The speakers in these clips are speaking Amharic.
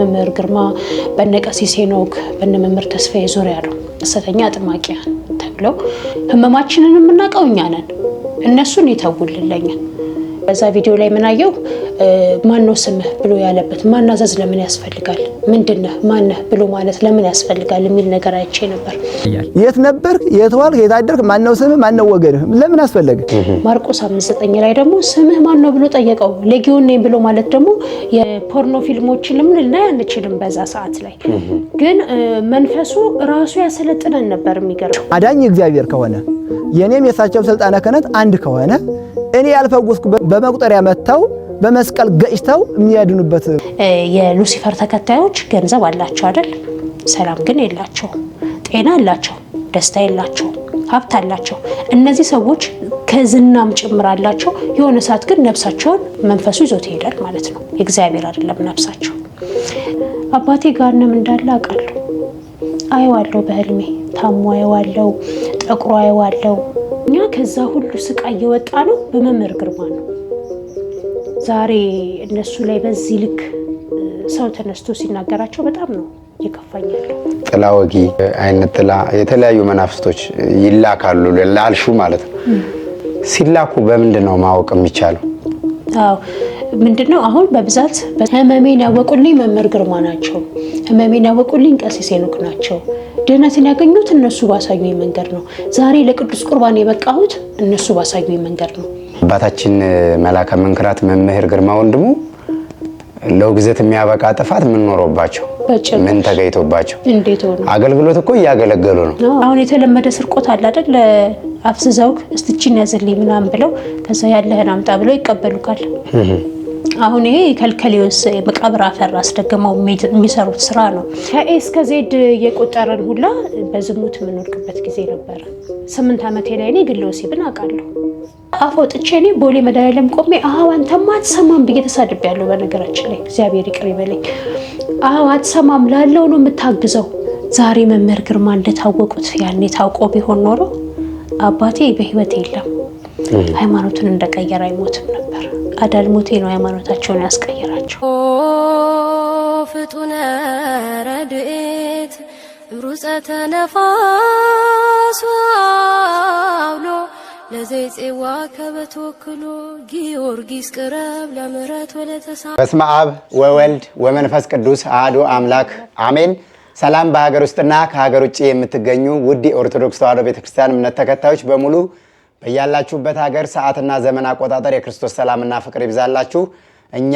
መምህር ግርማ በነቀሲስ ሄኖክ በነመምህር ተስፋዬ ዙሪያ ነው ሐሰተኛ አጥማቂያ ተብለው ህመማችንን የምናውቀው እኛ ነን እነሱን ይተውልልኝ በዛ ቪዲዮ ላይ ምን አየው ማን ነው ስምህ ብሎ ያለበት ማናዘዝ ለምን ያስፈልጋል ምንድነው ማነህ ብሎ ማለት ለምን ያስፈልጋል የሚል ነገር አይቼ ነበር የት ነበር የት ዋልክ የት አደርክ ማን ነው ስምህ ማን ነው ወገንህ ለምን አስፈልገ ማርቆስ 5:9 ላይ ደግሞ ስምህ ማን ነው ብሎ ጠየቀው ሌጊዮን ነኝ ብሎ ማለት ደግሞ የፖርኖ ፊልሞችን ለምን ልናይ አንችልም በዛ ሰዓት ላይ ግን መንፈሱ ራሱ ያሰለጥነን ነበር የሚገርም አዳኝ እግዚአብሔር ከሆነ የኔም የሳቸው ስልጣነ ክህነት አንድ ከሆነ እኔ ያልፈወስኩ በመቁጠሪያ መተው በመስቀል ገጭተው የሚያድኑበት የሉሲፈር ተከታዮች ገንዘብ አላቸው አይደል ሰላም ግን የላቸው ጤና አላቸው ደስታ የላቸው ሀብት አላቸው እነዚህ ሰዎች ከዝናም ጭምር አላቸው የሆነ ሰዓት ግን ነፍሳቸውን መንፈሱ ይዞት ይሄዳል ማለት ነው እግዚአብሔር አይደለም ነፍሳቸው አባቴ ጋርንም እንዳለ አውቃለሁ አይዋለው በህልሜ ታሞ አይዋለው ጠቁሮ አይዋለው እኛ ከዛ ሁሉ ስቃይ የወጣ ነው በመምህር ግርማ ነው ዛሬ እነሱ ላይ በዚህ ልክ ሰው ተነስቶ ሲናገራቸው በጣም ነው ይከፋኛል ጥላ ወጊ አይነት ጥላ የተለያዩ መናፍስቶች ይላካሉ ለላልሹ ማለት ነው ሲላኩ በምንድነው ማወቅ የሚቻለው አዎ ምንድነው አሁን በብዛት ህመሜን ያወቁልኝ መምህር ግርማ ናቸው ህመሜን ያወቁልኝ ቀሲስ ሄኖክ ናቸው ድነትን ያገኙት እነሱ ባሳዩኝ መንገድ ነው ዛሬ ለቅዱስ ቁርባን የበቃሁት እነሱ ባሳዩኝ መንገድ ነው አባታችን መላከ መንክራት መምህር ግርማ ወንድሙ ለውግዘት የሚያበቃ ጥፋት ምን ኖሮባቸው ምን ተገይቶባቸው እንዴት ሆነ አገልግሎት እኮ ያገለገሉ ነው አሁን የተለመደ ስርቆት አለ አይደል አፍዝዘው እስቲችን ያዘልኝ ምናም ብለው ከዛ ያለህን አምጣ ብለው ይቀበሉካል አሁን ይሄ ከልከሊዮስ መቃብር አፈር አስደገመው የሚሰሩት ስራ ነው ከኤስ ከዜድ የቆጠረን ሁላ በዝሙት ምንወድቅበት ጊዜ ነበር 8 አመቴ ላይ እኔ ግሎሲ ብናቃለሁ አፎጥቼ እኔ ቦሌ መድኃኒዓለም ቆሜ አንተማ አትሰማም ብዬ ተሳድቤያለሁ በነገራችን ላይ እግዚአብሔር ይቅር ይበለኝ አትሰማም ላለው ነው የምታግዘው ዛሬ መምህር ግርማ እንደታወቁት ያኔ ታውቆ ቢሆን ኖሮ አባቴ በህይወት የለም ሃይማኖቱን እንደቀየረ አይሞትም ነበር አዳልሞቴ ነው ሃይማኖታቸውን ያስቀየራቸው ፍጡነ ረድኤት ሩፀተ ነፋስ አውሎ ለዘይጼዋ ከበተወክሎ ጊዮርጊስ ቅረብ ለምሕረት ወለተሳ በስመ አብ ወወልድ ወመንፈስ ቅዱስ አሐዱ አምላክ አሜን ሰላም በሀገር ውስጥና ከሀገር ውጭ የምትገኙ ውድ ኦርቶዶክስ ተዋሕዶ ቤተክርስቲያን እምነት ተከታዮች በሙሉ በያላችሁበት ሀገር ሰዓትና ዘመን አቆጣጠር የክርስቶስ ሰላምና ፍቅር ይብዛላችሁ እኛ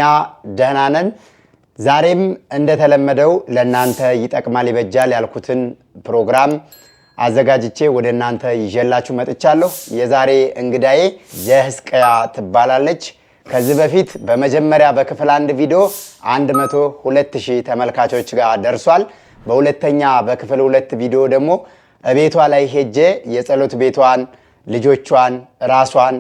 ደህና ነን ዛሬም እንደተለመደው ለናንተ ይጠቅማል ይበጃል ያልኩትን ፕሮግራም አዘጋጅቼ ወደ እናንተ ይዤላችሁ መጥቻለሁ የዛሬ እንግዳዬ የሕዝቅያ ትባላለች ከዚህ በፊት በመጀመሪያ በክፍል 1 ቪዲዮ 102,000 ተመልካቾች ጋር ደርሷል በሁለተኛ በክፍል 2 ቪዲዮ ደግሞ ቤቷ ላይ ሄጄ የጸሎት ቤቷን ልጆቿን ራሷን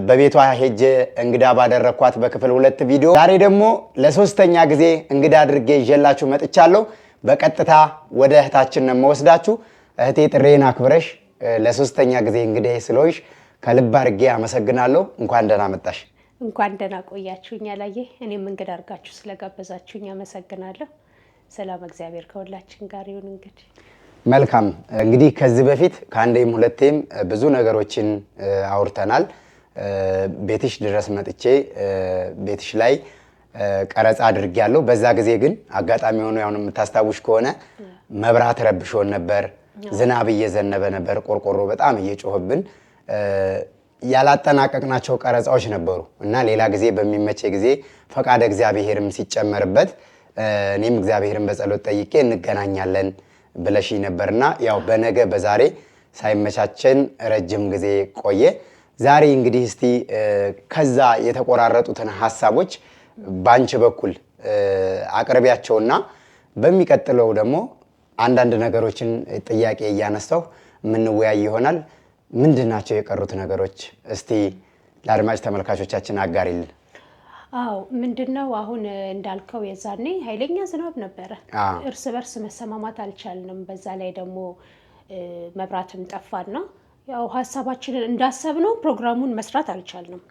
በቤቷ ሄጄ እንግዳ ባደረኳት በክፍል 2 ቪዲዮ ዛሬ ደግሞ ለሶስተኛ ጊዜ እንግዳ አድርጌ ይዤላችሁ መጥቻለሁ በቀጥታ ወደ እህታችን ነው የምወስዳችሁ እህቴ ጥሬን አክብረሽ ለሶስተኛ ጊዜ እንግዳዬ ስለሆንሽ ከልብ አድርጌ አመሰግናለሁ እንኳን ደህና መጣሽ እንኳን ደህና ቆያችሁኝ አላየ እኔም እንግዳ አድርጋችሁ ስለጋበዛችሁኝ አመሰግናለሁ ሰላም እግዚአብሔር ከሁላችን ጋር ይሁን እንግዲህ መልካም እንግዲህ ከዚህ በፊት ከአንዴም ሁለቴም ብዙ ነገሮችን አውርተናል ቤትሽ ድረስ መጥቼ ቤትሽ ላይ ቀረጻ አድርጌያለሁ በዛ ጊዜ ግን አጋጣሚ ሆኖ ያው የምታስታውሽ ከሆነ መብራት ረብሾን ነበር ዝናብ እየዘነበ ነበር ቆርቆሮ በጣም እየጮህብን ያላጠናቀቅናቸው ቀረጻዎች ነበሩ እና ሌላ ጊዜ በሚመቼ ጊዜ ፈቃደ እግዚአብሔርም ሲጨመርበት እኔም እግዚአብሔርን በጸሎት ጠይቄ እንገናኛለን ብለሽ ነበርና ያው በነገ በዛሬ ሳይመቻቸን ረጅም ጊዜ ቆየ ዛሬ እንግዲህ እስቲ ከዛ የተቆራረጡትን ሐሳቦች ባንቺ በኩል አቅርቢያቸውና በሚቀጥለው ደግሞ አንዳንድ ነገሮችን ጥያቄ እያነሳው ምን ወያይ ይሆናል ምንድናቸው የቀሩት ነገሮች እስቲ ለአድማጭ ተመልካቾቻችን አጋሪልን አው ምንድነው አሁን እንዳልከው የዛኔ ኃይለኛ ዝናብ ነበር እርስ በርስ መሰማማት አልቻልንም በዛ ላይ ደግሞ መብራትም ጠፋና ያው ሐሳባችንን እንዳሰብነው ፕሮግራሙን መስራት አልቻልንም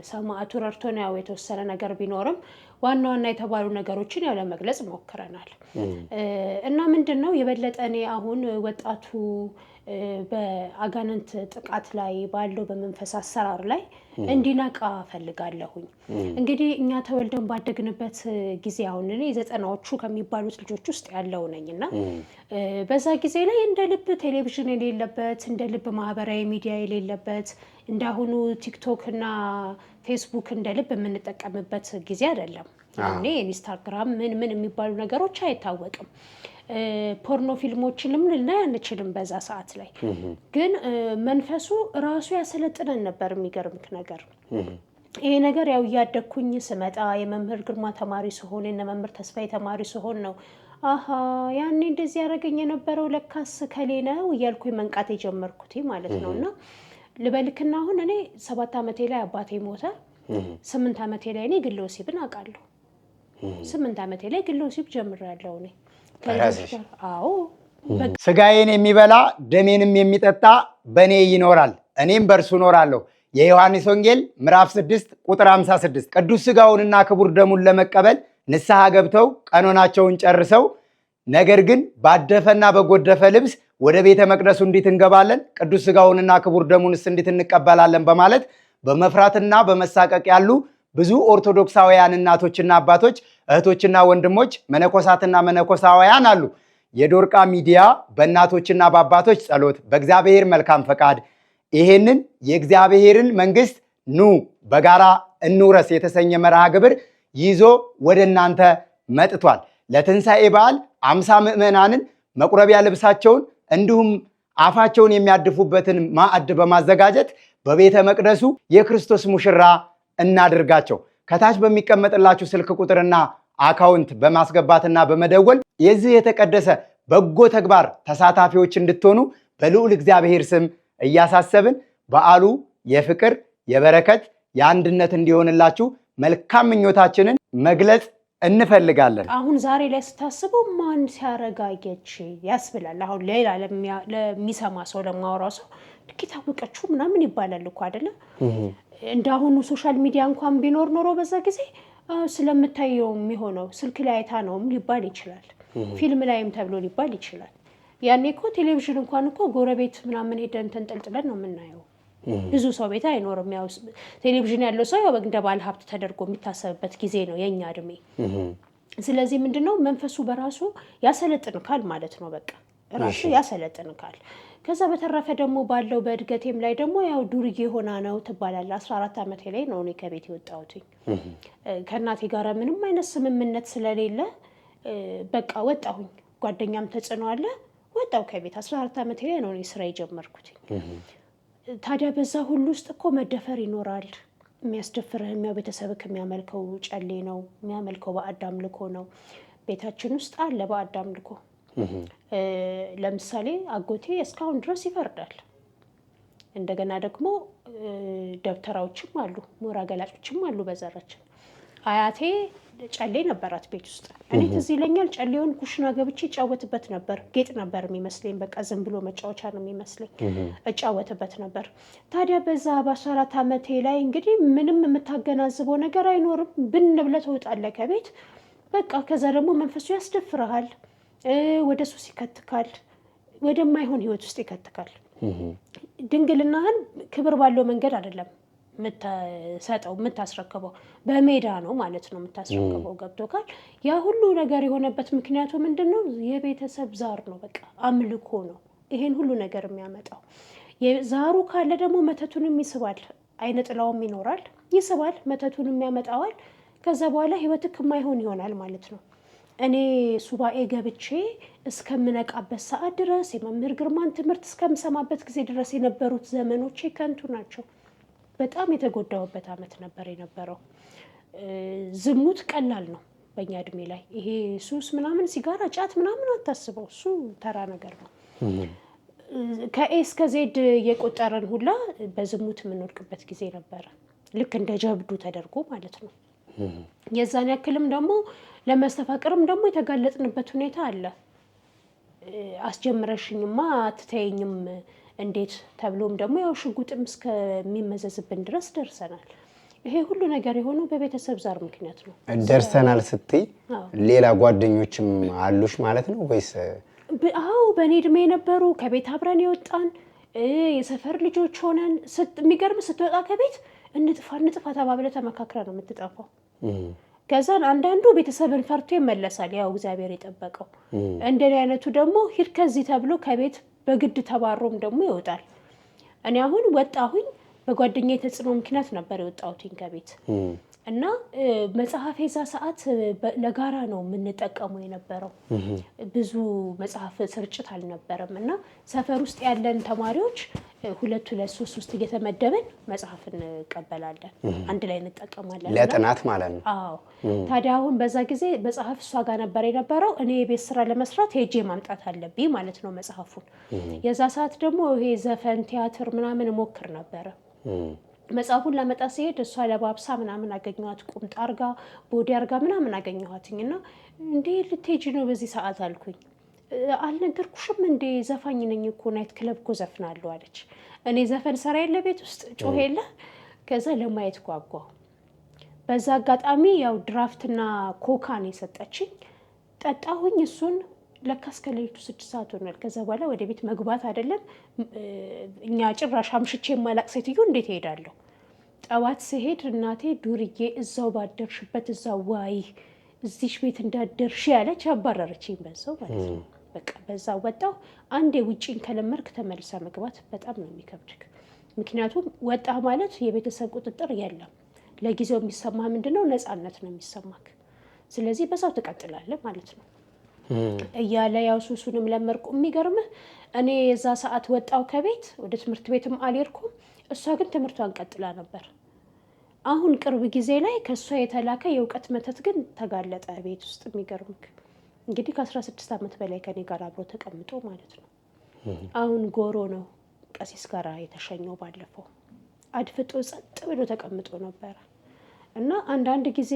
ሰማዕቱ ረድቶን ያው የተወሰነ ነገር ቢኖርም ዋና ዋና የተባሉ ነገሮችን ያው ለመግለጽ ሞክረናል። እና ምንድነው የበለጠ እኔ አሁን ወጣቱ በአጋንንት ጥቃት ላይ ባለው በመንፈስ አሰራር ላይ እንዲነቃ ፈልጋለሁኝ። እንግዲህ እኛ ተወልደን ባደግንበት ጊዜ አሁን እኔ 90ዎቹ ከሚባሉት ልጆች ውስጥ ያለው ነኝና በዛ ጊዜ ላይ እንደ ልብ ቴሌቪዥን የሌለበት እንደ ልብ ማህበራዊ ሚዲያ የሌለበት እንዳሁኑ ቲክቶክ እና ፌስቡክ እንደ ልብ የምንጠቀምበት ጊዜ አይደለም። እኔ ኢንስታግራም ምን የሚባሉ ነገሮች አይታወቅም። ፖርኖ ፊልሞችንም ልናይ አንችልም በዛ ሰዓት ላይ። ግን መንፈሱ ራሱ ያሰለጥነን ነበር። የሚገርምክ ነገር ይሄ ነገር ያው እያደግኩኝ ስመጣ የመምህር ግርማ ተማሪ ስሆን እና መምህር ተስፋዬ ተማሪ ስሆን ነው አሃ ያኔ እንደዚህ ያደረገኝ የነበረው ለካስ ከሌ ነው እያልኩኝ መንቃት የጀመርኩት ማለት ነው። እና ልበልክና አሁን እኔ 7 ዓመቴ ላይ አባቴ ሞተ። 8 ዓመቴ ላይ እኔ ግለ ወሲብን አውቃለሁ። 8 ዓመቴ ላይ ግለ ወሲብ ጀምሬያለሁ እኔ። አዎ ስጋዬን የሚበላ ደሜንም የሚጠጣ በእኔ ይኖራል እኔም በእርሱ እኖራለሁ። የዮሐንስ ወንጌል ምዕራፍ 6 ቁጥር 56። ቅዱስ ስጋውንና ክቡር ደሙን ለመቀበል ንስሐ ገብተው ቀኖናቸውን ጨርሰው ነገር ግን ባደፈና በጎደፈ ልብስ ወደ ቤተ መቅደሱ እንዴት እንገባለን? ቅዱስ ስጋውንና ክቡር ደሙንስ እንዴት እንቀበላለን? በማለት በመፍራትና በመሳቀቅ ያሉ ብዙ ኦርቶዶክሳውያን እናቶችና አባቶች፣ እህቶችና ወንድሞች፣ መነኮሳትና መነኮሳውያን አሉ። የዶርቃ ሚዲያ በእናቶችና በአባቶች ጸሎት በእግዚአብሔር መልካም ፈቃድ ይሄንን የእግዚአብሔርን መንግስት ኑ በጋራ እንውረስ የተሰኘ መርሃ ግብር ይዞ ወደ እናንተ መጥቷል። ለትንሣኤ በዓል 50 ምዕመናንን መቁረቢያ ልብሳቸውን እንዲሁም አፋቸውን የሚያድፉበትን ማዕድ በማዘጋጀት በቤተ መቅደሱ የክርስቶስ ሙሽራ እናድርጋቸው። ከታች በሚቀመጥላችሁ ስልክ ቁጥርና አካውንት በማስገባትና በመደወል የዚህ የተቀደሰ በጎ ተግባር ተሳታፊዎች እንድትሆኑ በልዑል እግዚአብሔር ስም እያሳሰብን በዓሉ የፍቅር፣ የበረከት፣ የአንድነት እንዲሆንላችሁ መልካም ምኞታችንን መግለጽ እንፈልጋለን። አሁን ዛሬ ላይ ስታስበው ማን ሲያረጋገች ያስብላል። አሁን ሌላ ለሚሰማ ሰው ለማወራው ሰው ታወቀችው ምናምን ይባላል እኮ አይደለ? እንዳሁኑ ሶሻል ሚዲያ እንኳን ቢኖር ኖሮ በዛ ጊዜ ስለምታየው የሚሆነው ስልክ ላይ አይታ ነውም ሊባል ይችላል። ፊልም ላይም ተብሎ ሊባል ይችላል። ያኔ እኮ ቴሌቪዥን እንኳን እኮ ጎረቤት ምናምን ሄደን ተንጠልጥለን ነው የምናየው። ብዙ ሰው ቤት አይኖርም። ያው ቴሌቪዥን ያለው ሰው ያው እንደ ባለ ሀብት ተደርጎ የሚታሰብበት ጊዜ ነው የኛ እድሜ። ስለዚህ ምንድነው መንፈሱ በራሱ ያሰለጥንካል ማለት ነው። በቃ ራሱ ያሰለጥንካል። ከዛ በተረፈ ደግሞ ባለው በእድገቴም ላይ ደግሞ ያው ዱርዬ ሆና ነው ትባላል። 14 ዓመቴ ላይ ነው እኔ ከቤት የወጣሁት። ከእናቴ ጋር ምንም አይነት ስምምነት ስለሌለ በቃ ወጣሁኝ። ጓደኛም ተጽዕኖ አለ። ወጣሁ ከቤት 14 ዓመቴ ላይ ነው እኔ ስራ የጀመርኩት። ታዲያ በዛ ሁሉ ውስጥ እኮ መደፈር ይኖራል። የሚያስደፍርህ ያው ቤተሰብክ የሚያመልከው ጨሌ ነው፣ የሚያመልከው ባዕድ አምልኮ ነው። ቤታችን ውስጥ አለ ባዕድ አምልኮ። ለምሳሌ አጎቴ እስካሁን ድረስ ይፈርዳል። እንደገና ደግሞ ደብተራዎችም አሉ፣ ሞራ ገላጮችም አሉ በዘራችን። አያቴ ጨሌ ነበራት ቤት ውስጥ። እኔ ትዝ ይለኛል ጨሌውን ኩሽና ገብቼ እጫወትበት ነበር። ጌጥ ነበር የሚመስለኝ፣ በቃ ዝም ብሎ መጫወቻ ነው የሚመስለኝ። እጫወትበት ነበር። ታዲያ በዛ በ14 ዓመቴ ላይ እንግዲህ ምንም የምታገናዝበው ነገር አይኖርም። ብን ብለህ ትወጣለህ ከቤት በቃ። ከዛ ደግሞ መንፈሱ ያስደፍርሃል፣ ወደ ሱስ ይከትካል፣ ወደማይሆን ህይወት ውስጥ ይከትካል። ድንግልናህን ክብር ባለው መንገድ አይደለም የምትሰጠው፣ የምታስረክበው በሜዳ ነው ማለት ነው የምታስረክበው። ገብቶካል? ያ ሁሉ ነገር የሆነበት ምክንያቱ ምንድነው? የቤተሰብ ዛር ነው። በቃ አምልኮ ነው ይሄን ሁሉ ነገር የሚያመጣው። ዛሩ ካለ ደግሞ መተቱንም ይስባል፣ አይነ ጥላውም ይኖራል፣ ይስባል፣ መተቱንም ያመጣዋል። ከዛ በኋላ ህይወትክ የማይሆን ይሆናል ማለት ነው። እኔ ሱባኤ ገብቼ እስከምነቃበት ሰዓት ድረስ የመምህር ግርማን ትምህርት እስከምሰማበት ጊዜ ድረስ የነበሩት ዘመኖቼ ከንቱ ናቸው። በጣም የተጎዳሁበት ዓመት ነበር የነበረው። ዝሙት ቀላል ነው በእኛ እድሜ ላይ። ይሄ ሱስ ምናምን፣ ሲጋራ፣ ጫት ምናምን አታስበው፣ እሱ ተራ ነገር ነው። ከኤ እስከ ዜድ የቆጠረን ሁላ በዝሙት የምንወድቅበት ጊዜ ነበረ። ልክ እንደ ጀብዱ ተደርጎ ማለት ነው። የዛን ያክልም ደግሞ ለመስተፋቅርም ደግሞ የተጋለጥንበት ሁኔታ አለ። አስጀምረሽኝማ አትተይኝም እንዴት ተብሎም ደግሞ ያው ሽጉጥም እስከሚመዘዝብን ድረስ ደርሰናል። ይሄ ሁሉ ነገር የሆነው በቤተሰብ ዛር ምክንያት ነው። ደርሰናል ስትይ ሌላ ጓደኞችም አሉሽ ማለት ነው ወይስ? አዎ በእኔ እድሜ የነበሩ ከቤት አብረን የወጣን የሰፈር ልጆች ሆነን የሚገርም ስትወጣ ከቤት እንጥፋ ተባብለ ተመካክረ ነው የምትጠፋው። ከዛን አንዳንዱ ቤተሰብን ፈርቶ ይመለሳል፣ ያው እግዚአብሔር የጠበቀው። እንደኔ አይነቱ ደግሞ ሂድ ከዚህ ተብሎ ከቤት በግድ ተባሮም ደግሞ ይወጣል። እኔ አሁን ወጣሁኝ በጓደኛዬ ተጽዕኖ ምክንያት ነበር የወጣሁትኝ ከቤት እና መጽሐፍ የዛ ሰዓት ለጋራ ነው የምንጠቀመው የነበረው። ብዙ መጽሐፍ ስርጭት አልነበረም እና ሰፈር ውስጥ ያለን ተማሪዎች 2 2 3 እየተመደብን መጽሐፍ እንቀበላለን፣ አንድ ላይ እንጠቀማለን ለጥናት ማለት ነው። አዎ ታዲያ አሁን በዛ ጊዜ መጽሐፍ እሷ ጋር ነበር የነበረው። እኔ የቤት ስራ ለመስራት ሄጄ ማምጣት አለብኝ ማለት ነው መጽሐፉን። የዛ ሰዓት ደግሞ ይሄ ዘፈን ቲያትር ምናምን ሞክር ነበረ። መጽሐፉን ለመጣ ሲሄድ እሷ ለባብሳ ምናምን አገኘኋት፣ ቁምጣ አርጋ ቦዲ አርጋ ምናምን አገኘኋትኝ እና እንዴ ልትሄጂ ነው በዚህ ሰዓት አልኩኝ። አልነገርኩሽም እንዴ ዘፋኝ ነኝ እኮ ናይት ክለብ እኮ ዘፍናለሁ አለች። እኔ ዘፈን ሰራ የለ ቤት ውስጥ ጮህ የለ። ከዛ ለማየት ጓጓሁ። በዛ አጋጣሚ ያው ድራፍትና ኮካ ነው የሰጠችኝ፣ ጠጣሁኝ። እሱን ለካስ ከሌሊቱ 6 ሰዓት ሆኗል። ከዛ በኋላ ወደ ቤት መግባት አይደለም እኛ ጭራሽ አምሽቼ የማላቅ ሴትዮ እንዴት እሄዳለሁ? ጠዋት ስሄድ እናቴ ዱርዬ እዛው ባደርሽበት እዛው ዋይ እዚሽ ቤት እንዳደርሽ ያለች አባረረችኝ በዛው ማለት ነው። በቃ በዛው ወጣሁ። አንዴ ውጪን ከለመርክ ተመልሳ መግባት በጣም ነው የሚከብድክ። ምክንያቱም ወጣ ማለት የቤተሰብ ቁጥጥር የለም። ለጊዜው የሚሰማህ ምንድነው? ነፃነት ነው የሚሰማክ። ስለዚህ በዛው ትቀጥላለህ ማለት ነው እያለ ያው ሱሱንም ለመርኩ። የሚገርምህ እኔ የዛ ሰዓት ወጣው ከቤት ወደ ትምህርት ቤትም አልሄድኩም። እሷ ግን ትምህርቷን ቀጥላ ነበር። አሁን ቅርብ ጊዜ ላይ ከእሷ የተላከ የእውቀት መተት ግን ተጋለጠ ቤት ውስጥ። የሚገርምህ እንግዲህ ከ16 ዓመት በላይ ከኔ ጋር አብሮ ተቀምጦ ማለት ነው። አሁን ጎሮ ነው ቀሲስ ጋር የተሸኘው። ባለፈው አድፍጦ ጸጥ ብሎ ተቀምጦ ነበረ እና አንዳንድ ጊዜ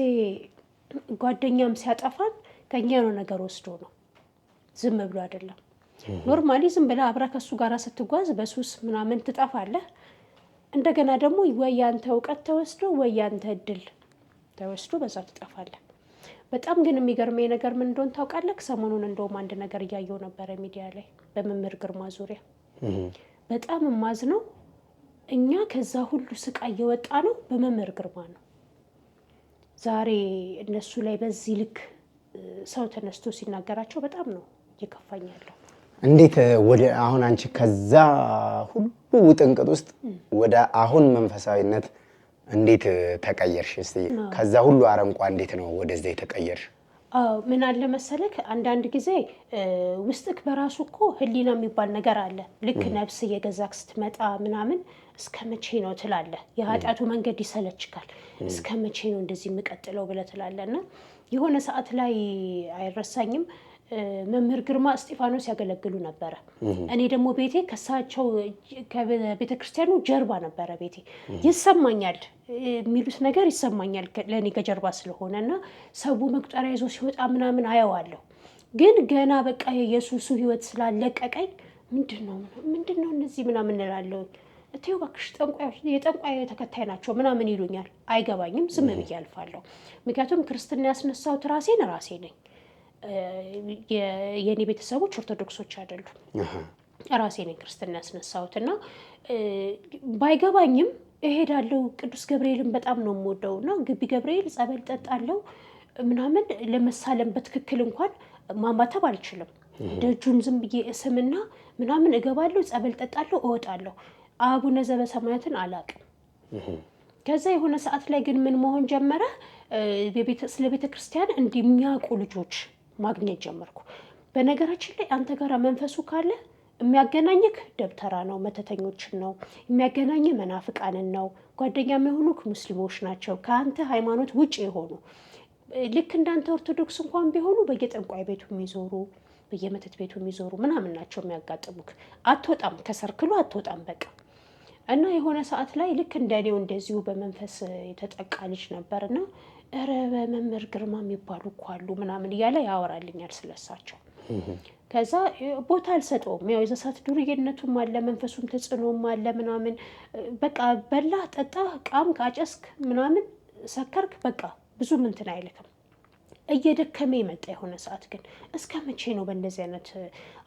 ጓደኛም ሲያጠፋን ከኛ ነው ነገር ወስዶ ነው፣ ዝም ብሎ አይደለም። ኖርማሊ ዝም ብለህ አብራ ከሱ ጋር ስትጓዝ በሱስ ምናምን ትጠፋለህ። እንደገና ደግሞ ወይ ያንተ እውቀት ተወስዶ ወይ ያንተ እድል ተወስዶ በዛ ትጠፋለህ። በጣም ግን የሚገርመኝ ነገር ምን እንደሆነ ታውቃለህ? ሰሞኑን እንደውም አንድ ነገር እያየው ነበረ ሚዲያ ላይ በመምህር ግርማ ዙሪያ። በጣም የማዝነው እኛ ከዛ ሁሉ ስቃይ የወጣ ነው በመምህር ግርማ ነው። ዛሬ እነሱ ላይ በዚህ ልክ ሰው ተነስቶ ሲናገራቸው በጣም ነው እየከፋኝ ያለው። እንዴት ወደ አሁን አንቺ ከዛ ሁሉ ውጥንቅጥ ውስጥ ወደ አሁን መንፈሳዊነት እንዴት ተቀየርሽ? እስቲ ከዛ ሁሉ አረንቋ እንዴት ነው ወደዛ የተቀየርሽ? ምን አለ መሰለክ፣ አንዳንድ ጊዜ ውስጥክ በራሱ እኮ ህሊና የሚባል ነገር አለ። ልክ ነፍስ እየገዛክ ስትመጣ ምናምን እስከ መቼ ነው ትላለህ። የኃጢአቱ መንገድ ይሰለችካል። እስከ መቼ ነው እንደዚህ የምቀጥለው ብለህ ትላለህ። እና የሆነ ሰዓት ላይ አይረሳኝም መምህር ግርማ እስጢፋኖስ ያገለግሉ ነበረ። እኔ ደግሞ ቤቴ ከሳቸው ከቤተ ክርስቲያኑ ጀርባ ነበረ ቤቴ። ይሰማኛል የሚሉት ነገር ይሰማኛል ለእኔ ከጀርባ ስለሆነ እና ሰው መቁጠሪያ ይዞ ሲወጣ ምናምን አየዋለሁ። ግን ገና በቃ የኢየሱሱ ህይወት ስላለቀቀኝ ምንድን ነው እነዚህ ምናምን እንላለሁ። እቴው እባክሽ የጠንቋይ ተከታይ ናቸው ምናምን ይሉኛል። አይገባኝም፣ ዝም ብዬ አልፋለሁ። ምክንያቱም ክርስትና ያስነሳሁት ራሴ ነኝ። የኔ ቤተሰቦች ኦርቶዶክሶች አይደሉም። ራሴ ነኝ ክርስትና ያስነሳሁት እና ባይገባኝም እሄዳለሁ። ቅዱስ ገብርኤልን በጣም ነው የምወደው እና ግቢ ገብርኤል ጸበል ጠጣለሁ ምናምን። ለመሳለም በትክክል እንኳን ማማተብ አልችልም። ደጁን ዝም ብዬ እስምና ምናምን እገባለሁ፣ ጸበል ጠጣለሁ፣ እወጣለሁ። አቡነ ዘበሰማያትን አላቅም። ከዛ የሆነ ሰዓት ላይ ግን ምን መሆን ጀመረ? ስለ ቤተ ክርስቲያን እንደሚያውቁ ልጆች ማግኘት ጀመርኩ። በነገራችን ላይ አንተ ጋር መንፈሱ ካለ የሚያገናኝክ ደብተራ ነው፣ መተተኞችን ነው የሚያገናኝህ፣ መናፍቃንን ነው። ጓደኛ የሚሆኑክ ሙስሊሞች ናቸው፣ ከአንተ ሃይማኖት ውጭ የሆኑ ልክ እንዳንተ ኦርቶዶክስ እንኳን ቢሆኑ በየጠንቋይ ቤቱ የሚዞሩ በየመተት ቤቱ የሚዞሩ ምናምን ናቸው የሚያጋጥሙክ። አትወጣም፣ ከሰርክሉ አትወጣም በቃ። እና የሆነ ሰዓት ላይ ልክ እንደኔው እንደዚሁ በመንፈስ የተጠቃ ልጅ ነበርና ኧረ በመምህር ግርማ የሚባሉ እኮ አሉ ምናምን እያለ ያወራልኛል ስለሳቸው። ከዛ ቦታ አልሰጠውም። ያው የዘሳት ዱርዬነቱም አለ መንፈሱም ተጽዕኖም አለ ምናምን በቃ በላ ጠጣ ቃም ካጨስክ ምናምን ሰከርክ በቃ ብዙ እንትን አይልክም። እየደከመ ይመጣ የሆነ ሰዓት ግን እስከ መቼ ነው በእንደዚህ አይነት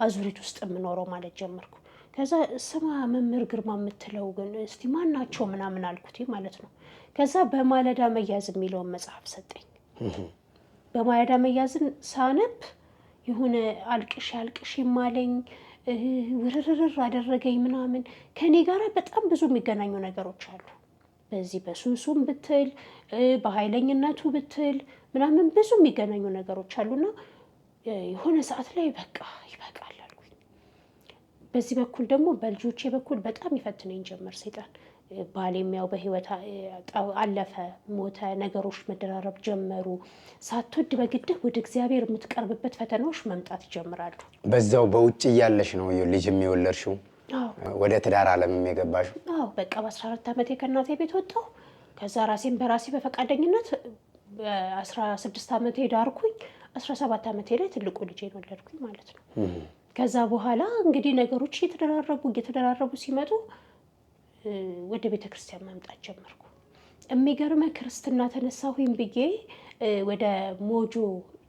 አዙሪት ውስጥ የምኖረው ማለት ጀመርኩ። ከዛ ስማ መምህር ግርማ የምትለው ግን እስቲ ማናቸው ምናምን አልኩት ማለት ነው። ከዛ በማለዳ መያዝ የሚለውን መጽሐፍ ሰጠኝ። በማለዳ መያዝን ሳነብ የሆነ አልቅሽ ማለኝ ውርርር አደረገኝ ምናምን። ከኔ ጋር በጣም ብዙ የሚገናኙ ነገሮች አሉ። በዚህ በሱሱም ብትል በኃይለኝነቱ ብትል ምናምን ብዙ የሚገናኙ ነገሮች አሉና የሆነ ሰዓት ላይ በቃ ይበቃል አልኩኝ። በዚህ በኩል ደግሞ በልጆቼ በኩል በጣም ይፈትነኝ ጀመር ሰይጣን። ባሌም ያው በህይወት አለፈ ሞተ። ነገሮች መደራረብ ጀመሩ። ሳትወድ በግድህ ወደ እግዚአብሔር የምትቀርብበት ፈተናዎች መምጣት ይጀምራሉ። በዛው በውጭ እያለሽ ነው ልጅ የሚወለድሽው? ወደ ትዳር ዓለምም የገባሽው? አዎ በቃ በ14 ዓመቴ ከእናቴ ቤት ወጣሁ። ከዛ ራሴን በራሴ በፈቃደኝነት በ16 ዓመቴ ዳርኩኝ። 17 ዓመቴ ላይ ትልቁ ልጄን ወለድኩኝ ማለት ነው። ከዛ በኋላ እንግዲህ ነገሮች እየተደራረቡ ሲመጡ ወደ ቤተ ክርስቲያን መምጣት ጀመርኩ። የሚገርመ ክርስትና ተነሳሁኝ ብዬ ወደ ሞጆ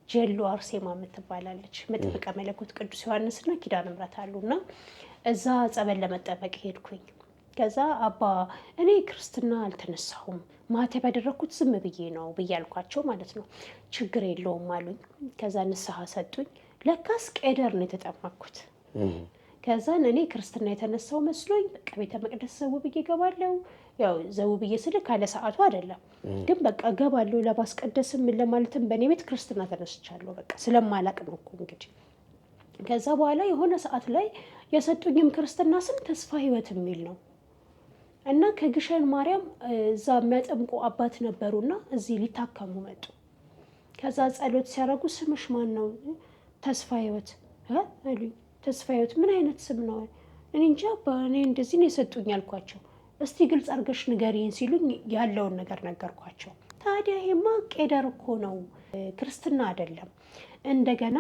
ጀሎ አርሴማ የምትባላለች መጥምቀ መለኮት ቅዱስ ዮሐንስና ኪዳነ ምሕረት አሉና እዛ ጸበል ለመጠመቅ ሄድኩኝ። ከዛ አባ እኔ ክርስትና አልተነሳሁም ማተብ ያደረኩት ዝም ብዬ ነው ብያልኳቸው ማለት ነው። ችግር የለውም አሉኝ። ከዛ ንስሐ ሰጡኝ። ለካስ ቄደር ነው የተጠመቅኩት። ከዛን እኔ ክርስትና የተነሳው መስሎኝ በቃ ቤተ መቅደስ ዘው ብዬ ገባለሁ። ያው ዘው ብዬ ስል ካለ ሰዓቱ አይደለም ግን በቃ ገባለሁ ለማስቀደስም ምን ለማለትም በእኔ ቤት ክርስትና ተነስቻለሁ። በቃ ስለማላቅ ነው እኮ እንግዲህ። ከዛ በኋላ የሆነ ሰዓት ላይ የሰጡኝም ክርስትና ስም ተስፋ ህይወት የሚል ነው እና ከግሸን ማርያም እዛ የሚያጠምቁ አባት ነበሩና እዚህ ሊታከሙ መጡ። ከዛ ጸሎት ሲያደርጉ ስምሽ ማን ነው? ተስፋ ህይወት አሉኝ። ተስፋ ህይወት ምን አይነት ስም ነው? እኔ እንጃ እኔ እንደዚህ ነው የሰጡኝ አልኳቸው። እስቲ ግልጽ አድርገሽ ንገሪኝ ሲሉኝ ያለውን ነገር ነገርኳቸው። ታዲያ ይሄማ ቄደር እኮ ነው ክርስትና አይደለም። እንደገና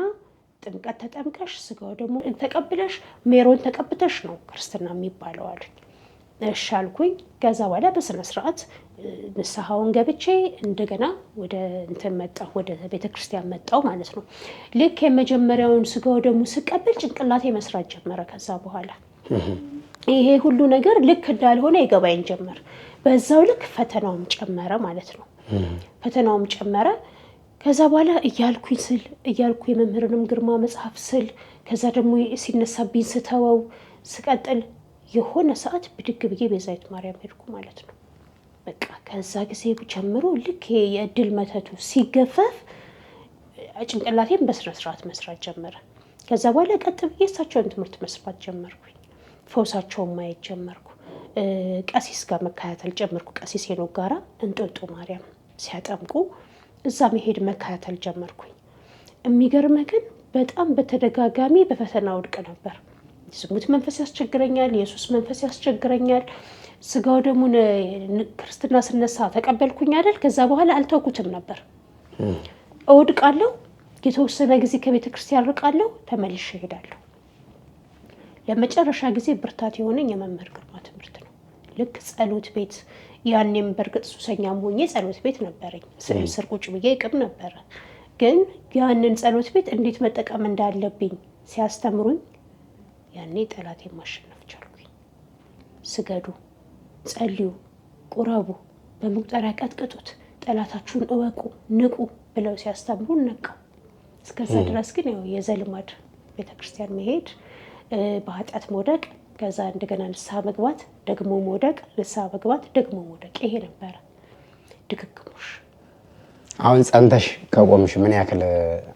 ጥምቀት ተጠምቀሽ ስጋው ደግሞ ተቀብለሽ ሜሮን ተቀብተሽ ነው ክርስትና የሚባለው አሉኝ። እሺ አልኩኝ። ከዛ በኋላ በስነ ስርዓት ንስሐውን ገብቼ እንደገና ወደ እንትን መጣሁ፣ ወደ ቤተክርስቲያን መጣሁ ማለት ነው። ልክ የመጀመሪያውን ስጋው ደግሞ ስቀበል ጭንቅላቴ መስራት ጀመረ። ከዛ በኋላ ይሄ ሁሉ ነገር ልክ እንዳልሆነ ይገባኝ ጀመር። በዛው ልክ ፈተናውም ጨመረ ማለት ነው። ፈተናውም ጨመረ። ከዛ በኋላ እያልኩ የመምህርንም ግርማ መጽሐፍ ስል ከዛ ደግሞ ሲነሳብኝ ስተወው ስቀጥል የሆነ ሰዓት ብድግ ብዬ ቤዛዊት ማርያም ሄድኩ ማለት ነው። በቃ ከዛ ጊዜ ጀምሮ ልክ የእድል መተቱ ሲገፈፍ ጭንቅላቴን በስነ ስርዓት መስራት ጀመረ። ከዛ በኋላ ቀጥ ብዬ እሳቸውን ትምህርት መስራት ጀመርኩኝ። ፈውሳቸውን ማየት ጀመርኩ። ቀሲስ ጋር መከታተል ጀመርኩ። ቀሲስ ሄኖክ ጋራ እንጦጦ ማርያም ሲያጠምቁ እዛ መሄድ መከታተል ጀመርኩኝ። የሚገርመ ግን በጣም በተደጋጋሚ በፈተና ወድቅ ነበር። ዝሙት መንፈስ ያስቸግረኛል፣ የሱስ መንፈስ ያስቸግረኛል። ስጋው ደግሞ ክርስትና ስነሳ ተቀበልኩኝ አይደል? ከዛ በኋላ አልተውኩትም ነበር። እወድቃለሁ፣ የተወሰነ ጊዜ ከቤተ ክርስቲያን ርቃለሁ፣ ተመልሼ እሄዳለሁ። ለመጨረሻ ጊዜ ብርታት የሆነኝ የመምህር ግርማ ትምህርት ነው። ልክ ጸሎት ቤት ያኔም በእርግጥ ሱሰኛም ሆኜ ጸሎት ቤት ነበረኝ። ስር ቁጭ ብዬ እቅም ነበረ። ግን ያንን ጸሎት ቤት እንዴት መጠቀም እንዳለብኝ ሲያስተምሩኝ ያኔ ጠላቴን ማሸነፍ ቻልኩኝ። ስገዱ፣ ጸልዩ፣ ቁረቡ፣ በመቁጠሪያ ቀጥቅጡት፣ ጠላታችሁን እወቁ፣ ንቁ ብለው ሲያስተምሩ ነቃው። እስከዛ ድረስ ግን ያው የዘልማድ ቤተክርስቲያን መሄድ፣ በኃጢአት መውደቅ፣ ከዛ እንደገና ንስሐ መግባት፣ ደግሞ መውደቅ፣ ንስሐ መግባት፣ ደግሞ መውደቅ፣ ይሄ ነበረ ድግግሞሽ። አሁን ጸንተሽ ከቆምሽ ምን ያክል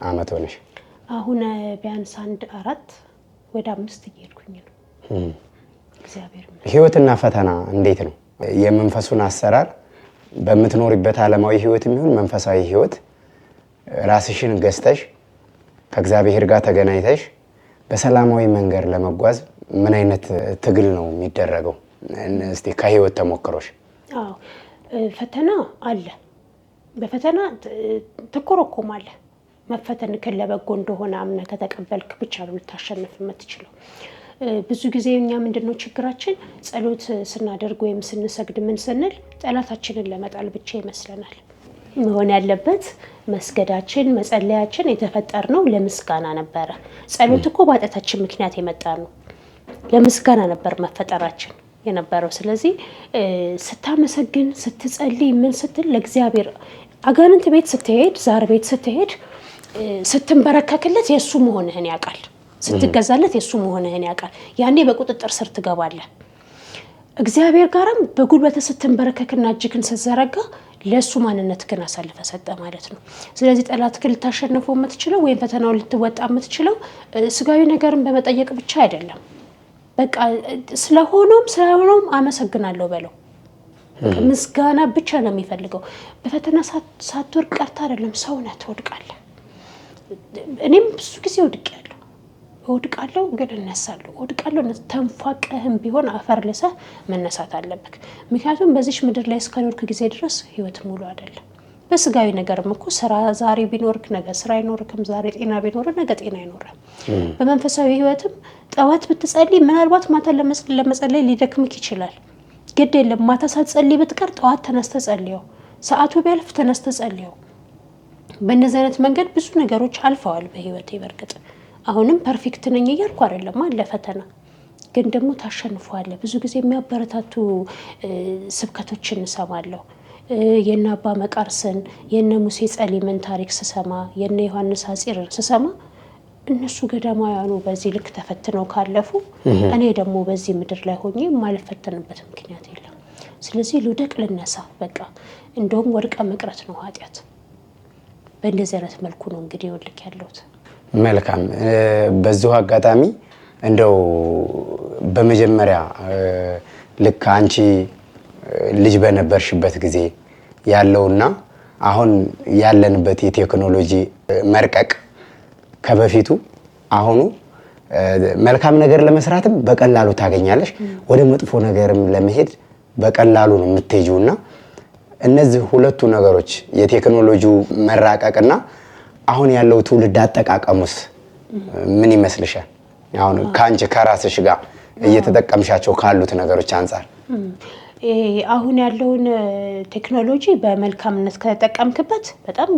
አመት ሆነሽ? አሁን ቢያንስ 4 ወደ 5 እየሄድኩኝ ነው። እግዚአብሔር ይመስገን። ህይወትና ፈተና እንዴት ነው? የመንፈሱን አሰራር በምትኖሪበት ዓለማዊ ህይወት የሚሆን መንፈሳዊ ህይወት ራስሽን ገዝተሽ ከእግዚአብሔር ጋር ተገናኝተሽ በሰላማዊ መንገድ ለመጓዝ ምን አይነት ትግል ነው የሚደረገው? እስቲ ከህይወት ተሞክሮሽ። አዎ ፈተና አለ። በፈተና ትኮረኮማለህ። መፈተንክን ለበጎ እንደሆነ አምነህ ከተቀበልክ ብቻ ነው ልታሸንፍ የምትችለው። ብዙ ጊዜ እኛ ምንድነው ችግራችን? ጸሎት ስናደርግ ወይም ስንሰግድ ምን ስንል ጠላታችንን ለመጣል ብቻ ይመስለናል። መሆን ያለበት መስገዳችን መጸለያችን የተፈጠርነው ለምስጋና ነበረ። ጸሎት እኮ በኃጢአታችን ምክንያት የመጣ ነው። ለምስጋና ነበር መፈጠራችን የነበረው። ስለዚህ ስታመሰግን ስትጸልይ ምን ስትል ለእግዚአብሔር አጋንንት ቤት ስትሄድ ዛር ቤት ስትሄድ ስትንበረከክለት የእሱ መሆንህን ያውቃል። ስትገዛለት የእሱ መሆንህን ያውቃል። ያኔ በቁጥጥር ስር ትገባለህ። እግዚአብሔር ጋርም በጉልበት ስትንበረከክና እጅግን ስትዘረጋ ለእሱ ማንነት ግን አሳልፈ ሰጠ ማለት ነው። ስለዚህ ጠላትህን ልታሸንፈው የምትችለው ወይም ፈተናውን ልትወጣ የምትችለው ስጋዊ ነገርን በመጠየቅ ብቻ አይደለም። በቃ ስለሆነውም አመሰግናለሁ በለው። ምስጋና ብቻ ነው የሚፈልገው። በፈተና ሳትወድቅ ቀርታ አይደለም፣ ሰውነት ትወድቃለህ። እኔም ብዙ ጊዜ ወድቃለሁ ግን እነሳለሁ። ወድቃለሁ ተንፏቀህም ቢሆን አፈር ልሰህ መነሳት አለብህ። ምክንያቱም በዚች ምድር ላይ እስከኖርክ ጊዜ ድረስ ህይወት ሙሉ አይደለም። በስጋዊ ነገርም እኮ ስራ ዛሬ ቢኖርክ ነገ ስራ አይኖርክም። ዛሬ ጤና ቢኖርህ ነገ ጤና አይኖርም። በመንፈሳዊ ህይወትም ጠዋት ብትጸልይ ምናልባት ማታ ለመጸለይ ሊደክምክ ይችላል። ግድ የለም ማታ ሳትጸልይ ብትቀር ጠዋት ተነስተህ ጸልየው። ሰዓቱ ቢያልፍ ተነስተህ ጸልየው። በእነዚህ አይነት መንገድ ብዙ ነገሮች አልፈዋል በህይወቴ። በእርግጥ አሁንም ፐርፌክት ነኝ እያልኩ አይደለም፣ አለ ፈተና፣ ግን ደግሞ ታሸንፈዋለህ። ብዙ ጊዜ የሚያበረታቱ ስብከቶችን እሰማለሁ። የነ አባ መቃርስን የነ ሙሴ ጸሊምን ታሪክ ስሰማ፣ የነ ዮሐንስ ሐጺርን ስሰማ እነሱ ገዳማውያኑ በዚህ ልክ ተፈትነው ካለፉ እኔ ደግሞ በዚህ ምድር ላይ ሆኜ የማልፈተንበት ምክንያት የለም። ስለዚህ ልውደቅ ልነሳ፣ በቃ እንደውም ወድቀ መቅረት ነው ኃጢአት። በእንደዚህ አይነት መልኩ ነው እንግዲህ ይወልክ ያለሁት። መልካም። በዚሁ አጋጣሚ እንደው በመጀመሪያ ልክ አንቺ ልጅ በነበርሽበት ጊዜ ያለውና አሁን ያለንበት የቴክኖሎጂ መርቀቅ ከበፊቱ አሁኑ መልካም ነገር ለመስራትም በቀላሉ ታገኛለሽ፣ ወደ መጥፎ ነገርም ለመሄድ በቀላሉ ነው የምትሄጂውና እነዚህ ሁለቱ ነገሮች የቴክኖሎጂው መራቀቅና አሁን ያለው ትውልድ አጠቃቀሙስ ምን ይመስልሻል? አሁን ካንቺ ከራስሽ ጋር እየተጠቀምሻቸው ካሉት ነገሮች አንፃር አሁን ያለውን ቴክኖሎጂ በመልካምነት ከተጠቀምክበት በጣም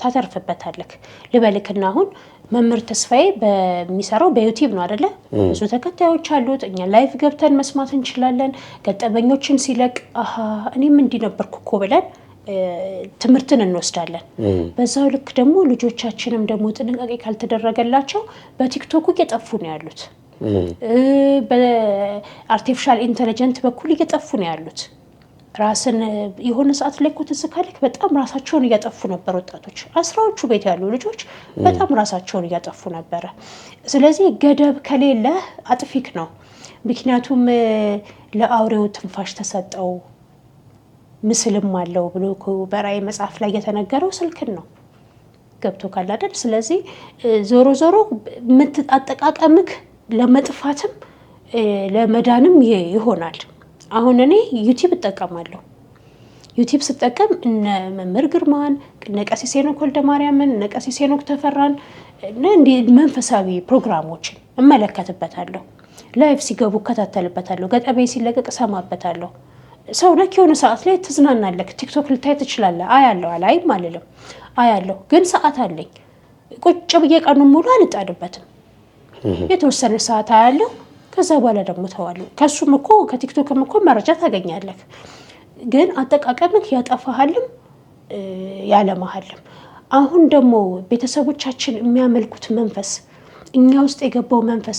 ታተርፍበታለህ። ልበልክና አሁን መምህር ተስፋዬ በሚሰራው በዩቲዩብ ነው አይደለ? ብዙ ተከታዮች አሉት። እኛ ላይቭ ገብተን መስማት እንችላለን። ገጠመኞችን ሲለቅ እኔም እንዲህ ነበርኩ እኮ ብለን ትምህርትን እንወስዳለን። በዛው ልክ ደግሞ ልጆቻችንም ደግሞ ጥንቃቄ ካልተደረገላቸው በቲክቶክ እየጠፉ ነው ያሉት። በአርቲፊሻል ኢንተለጀንት በኩል እየጠፉ ነው ያሉት። ራስን የሆነ ሰዓት ላይ እኮ ትዝ ካለክ በጣም ራሳቸውን እያጠፉ ነበር ወጣቶች። አስራዎቹ ቤት ያሉ ልጆች በጣም ራሳቸውን እያጠፉ ነበረ። ስለዚህ ገደብ ከሌለ አጥፊክ ነው። ምክንያቱም ለአውሬው ትንፋሽ ተሰጠው ምስልም አለው ብሎ በራእይ መጽሐፍ ላይ የተነገረው ስልክን ነው። ገብቶ ካላደል። ስለዚህ ዞሮ ዞሮ አጠቃቀምክ ለመጥፋትም ለመዳንም ይሆናል። አሁን እኔ ዩቲዩብ እጠቀማለሁ። ዩቲዩብ ስጠቀም እነ መምህር ግርማን፣ እነ ቀሲስ ሄኖክ ወልደማርያምን፣ እነ ቀሲስ ሄኖክ ተፈራን እንደ መንፈሳዊ ፕሮግራሞችን እመለከትበታለሁ። ላይቭ ሲገቡ እከታተልበታለሁ። ገጠሜ ሲለቀቅ እሰማበታለሁ። ሰው ነክ የሆነ ሰዓት ላይ ትዝናናለህ። ቲክቶክ ልታይ ትችላለህ። አያለሁ አላይም አልልም፣ አያለሁ ግን ሰዓት አለኝ። ቁጭ ብዬ ቀኑን ሙሉ አልጣድበትም። የተወሰነ ሰዓት አያለሁ፣ ከዛ በኋላ ደግሞ ተዋለሁ። ከሱም እኮ ከቲክቶክም እኮ መረጃ ታገኛለህ። ግን አጠቃቀምክ ያጠፋሃልም ያለማሃልም። አሁን ደግሞ ቤተሰቦቻችን የሚያመልኩት መንፈስ፣ እኛ ውስጥ የገባው መንፈስ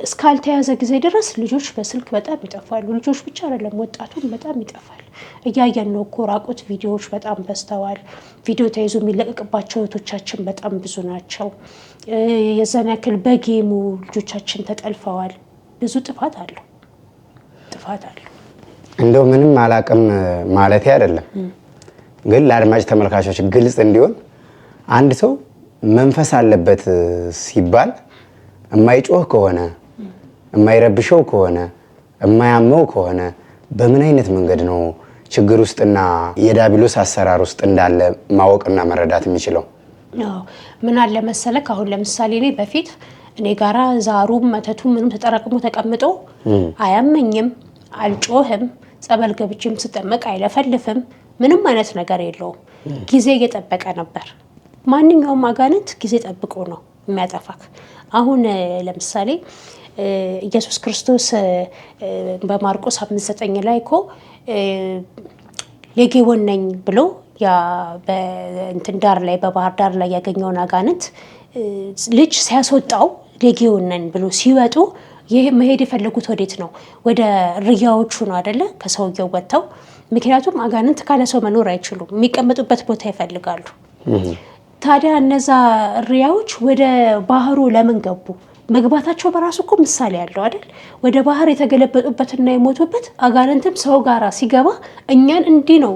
እስካልተያዘ ጊዜ ድረስ ልጆች በስልክ በጣም ይጠፋሉ። ልጆች ብቻ አይደለም ወጣቱን በጣም ይጠፋል። እያየን ነው እኮ ራቁት ቪዲዮዎች በጣም በዝተዋል። ቪዲዮ ተይዞ የሚለቀቅባቸው እህቶቻችን በጣም ብዙ ናቸው። የዛን ያክል በጌሙ ልጆቻችን ተጠልፈዋል። ብዙ ጥፋት አለው። እንደው ምንም አላቅም ማለት አይደለም፣ ግን ለአድማጭ ተመልካቾች ግልጽ እንዲሆን አንድ ሰው መንፈስ አለበት ሲባል የማይጮህ ከሆነ የማይረብሸው ከሆነ የማያመው ከሆነ በምን አይነት መንገድ ነው ችግር ውስጥና የዳቢሎስ አሰራር ውስጥ እንዳለ ማወቅና መረዳት የሚችለው? ምን አለ መሰለክ አሁን ለምሳሌ እኔ በፊት እኔ ጋራ ዛሩም መተቱም ምንም ተጠራቅሞ ተቀምጦ አያመኝም፣ አልጮህም፣ ጸበል ገብቼም ስጠመቅ አይለፈልፍም፣ ምንም አይነት ነገር የለውም። ጊዜ እየጠበቀ ነበር። ማንኛውም አጋንንት ጊዜ ጠብቆ ነው የሚያጠፋክ። አሁን ለምሳሌ ኢየሱስ ክርስቶስ በማርቆስ 5:9 ላይ እኮ ሌጌዎን ነኝ ብሎ ያ በእንትን ዳር ላይ በባህር ዳር ላይ ያገኘውን አጋንንት ልጅ ሲያስወጣው ሌጌዎን ነኝ ብሎ ሲወጡ ይሄ መሄድ የፈለጉት ወዴት ነው? ወደ ርያዎቹ ነው አይደለ? ከሰውየው ወጥተው። ምክንያቱም አጋንንት ካለ ሰው መኖር አይችሉም፣ የሚቀመጡበት ቦታ ይፈልጋሉ። ታዲያ እነዛ ርያዎች ወደ ባህሩ ለምን ገቡ? መግባታቸው በራሱ እኮ ምሳሌ ያለው አይደል? ወደ ባህር የተገለበጡበትና የሞቱበት አጋንንትም ሰው ጋራ ሲገባ እኛን እንዲህ ነው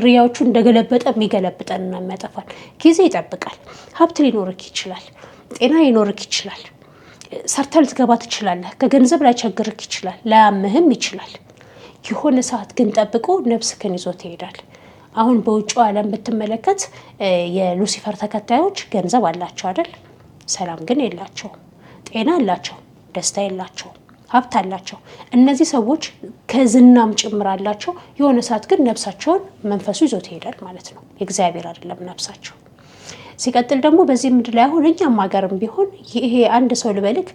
ርያዎቹ እንደገለበጠ የሚገለብጠንና የሚያጠፋል። ጊዜ ይጠብቃል። ሀብት ሊኖርክ ይችላል፣ ጤና ሊኖርክ ይችላል፣ ሰርተህ ልትገባ ትችላለህ። ከገንዘብ ላይ ቸግርክ ይችላል፣ ላያምህም ይችላል። የሆነ ሰዓት ግን ጠብቆ ነፍስክን ይዞት ይሄዳል። አሁን በውጭው ዓለም ብትመለከት የሉሲፈር ተከታዮች ገንዘብ አላቸው አይደል? ሰላም ግን የላቸውም። ጤና አላቸው፣ ደስታ የላቸው፣ ሀብት አላቸው። እነዚህ ሰዎች ከዝናም ጭምር አላቸው። የሆነ ሰዓት ግን ነፍሳቸውን መንፈሱ ይዞት ይሄዳል ማለት ነው። የእግዚአብሔር አይደለም ነፍሳቸው። ሲቀጥል ደግሞ በዚህ ምድር ላይ አሁን እኛም ሀገርም ቢሆን ይሄ አንድ ሰው ልበልክ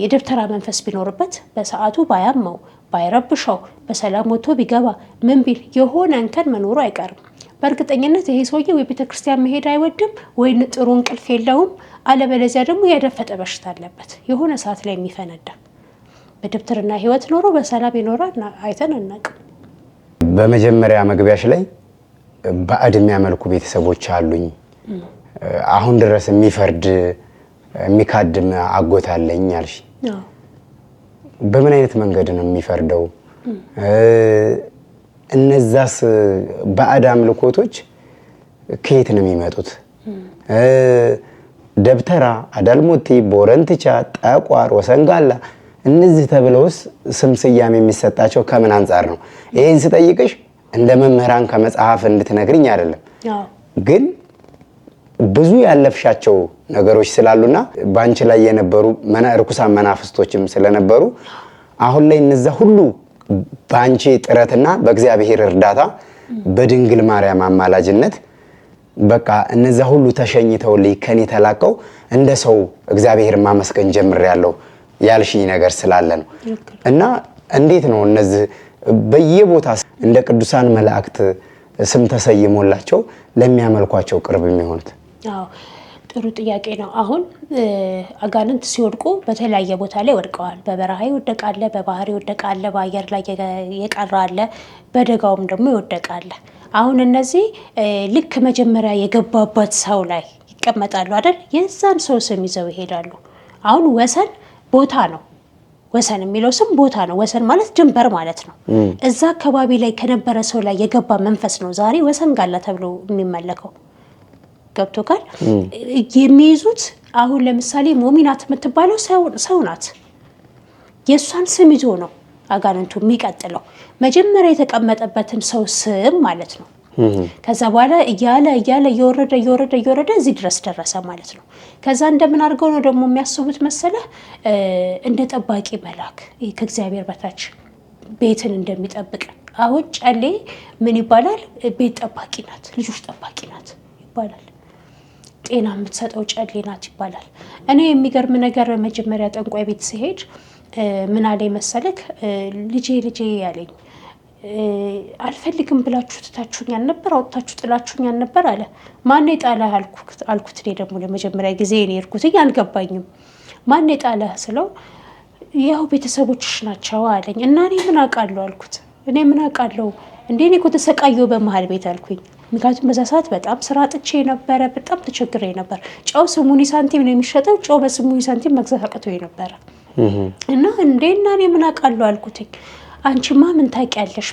የደብተራ መንፈስ ቢኖርበት በሰዓቱ ባያመው ባይረብሸው በሰላም ወጥቶ ቢገባ ምን ቢል የሆነ እንከን መኖሩ አይቀርም። በእርግጠኝነት ይሄ ሰውዬ ወይ ቤተክርስቲያን መሄድ አይወድም ወይ ጥሩ እንቅልፍ የለውም፣ አለበለዚያ ደግሞ ያደፈጠ በሽታ አለበት የሆነ ሰዓት ላይ የሚፈነዳ። በደብተርና ህይወት ኖሮ በሰላም ይኖራል አይተን አናውቅም። በመጀመሪያ መግቢያሽ ላይ ባዕድ የሚያመልኩ ቤተሰቦች አሉኝ፣ አሁን ድረስ የሚፈርድ የሚካድም አጎት አለኝ አልሽ። በምን አይነት መንገድ ነው የሚፈርደው? እነዛስ ባዕድ አምልኮቶች ከየት ነው የሚመጡት? ደብተራ፣ አዳልሞቲ፣ ቦረንትቻ፣ ጠቋር፣ ወሰንጋላ እነዚህ ተብለውስ ስም ስያሜ የሚሰጣቸው ከምን አንጻር ነው? ይሄን ስጠይቅሽ እንደ መምህራን ከመጽሐፍ እንድትነግርኝ አይደለም፣ ግን ብዙ ያለፍሻቸው ነገሮች ስላሉና በአንቺ ላይ የነበሩ ርኩሳን መናፍስቶችም ስለነበሩ አሁን ላይ እነዛ ሁሉ በአንቺ ጥረትና በእግዚአብሔር እርዳታ በድንግል ማርያም አማላጅነት በቃ እነዛ ሁሉ ተሸኝተውልኝ ከኔ ተላቀው እንደ ሰው እግዚአብሔር ማመስገን ጀምሬያለሁ ያልሽኝ ነገር ስላለ ነው። እና እንዴት ነው እነዚህ በየቦታ እንደ ቅዱሳን መላእክት ስም ተሰይሞላቸው ለሚያመልኳቸው ቅርብ የሚሆኑት? አዎ ጥሩ ጥያቄ ነው። አሁን አጋንንት ሲወድቁ በተለያየ ቦታ ላይ ወድቀዋል። በበረሃ ይወደቃል፣ በባህር ይወደቃል፣ በአየር ላይ የቀረ አለ፣ በደጋውም ደግሞ ይወደቃል። አሁን እነዚህ ልክ መጀመሪያ የገባበት ሰው ላይ ይቀመጣሉ አይደል? የዛን ሰው ስም ይዘው ይሄዳሉ። አሁን ወሰን ቦታ ነው። ወሰን የሚለው ስም ቦታ ነው። ወሰን ማለት ድንበር ማለት ነው። እዛ አካባቢ ላይ ከነበረ ሰው ላይ የገባ መንፈስ ነው ዛሬ ወሰን ጋላ ተብሎ የሚመለከው። ገብቶካል? የሚይዙት አሁን ለምሳሌ ሞሚናት የምትባለው ሰው ናት። የእሷን ስም ይዞ ነው አጋንንቱ የሚቀጥለው። መጀመሪያ የተቀመጠበትን ሰው ስም ማለት ነው። ከዛ በኋላ እያለ እየወረደ እዚህ ድረስ ደረሰ ማለት ነው። ከዛ እንደምን አድርገው ነው ደግሞ የሚያስቡት መሰለህ? እንደ ጠባቂ መልአክ ከእግዚአብሔር በታች ቤትን እንደሚጠብቅ። አሁን ጨሌ ምን ይባላል? ቤት ጠባቂ ናት፣ ልጆች ጠባቂ ናት ይባላል። ጤና የምትሰጠው ጨሌ ናት ይባላል። እኔ የሚገርም ነገር መጀመሪያ ጠንቋይ ቤት ሲሄድ ምን አለኝ መሰለክ? ልጄ ያለኝ አልፈልግም ብላችሁ ትታችሁኛል ነበር፣ አውጥታችሁ ጥላችሁኛል ነበር አለ። ማን የጣለህ አልኩት። እኔ ደግሞ ለመጀመሪያ ጊዜ እኔ እርኩትኝ አልገባኝም። ማን የጣለህ ስለው ያው ቤተሰቦችሽ ናቸው አለኝ። እና እኔ ምን አውቃለሁ አልኩት። እኔ ምን አውቃለሁ እንዴ? እኔ እኮ ተሰቃየሁ በመሀል ቤት አልኩኝ። ምክንያቱም በዛ ሰዓት በጣም ስራ ጥቼ ነበረ፣ በጣም ተቸግሬ ነበር። ጨው ስሙኒ ሳንቲም ነው የሚሸጠው፣ ጨው በስሙኒ ሳንቲም መግዛት አቅቶኝ ነበረ። እና እንዴ እና እኔ ምን አውቃለሁ አልኩትኝ። አንቺማ ምን ታውቂያለሽ?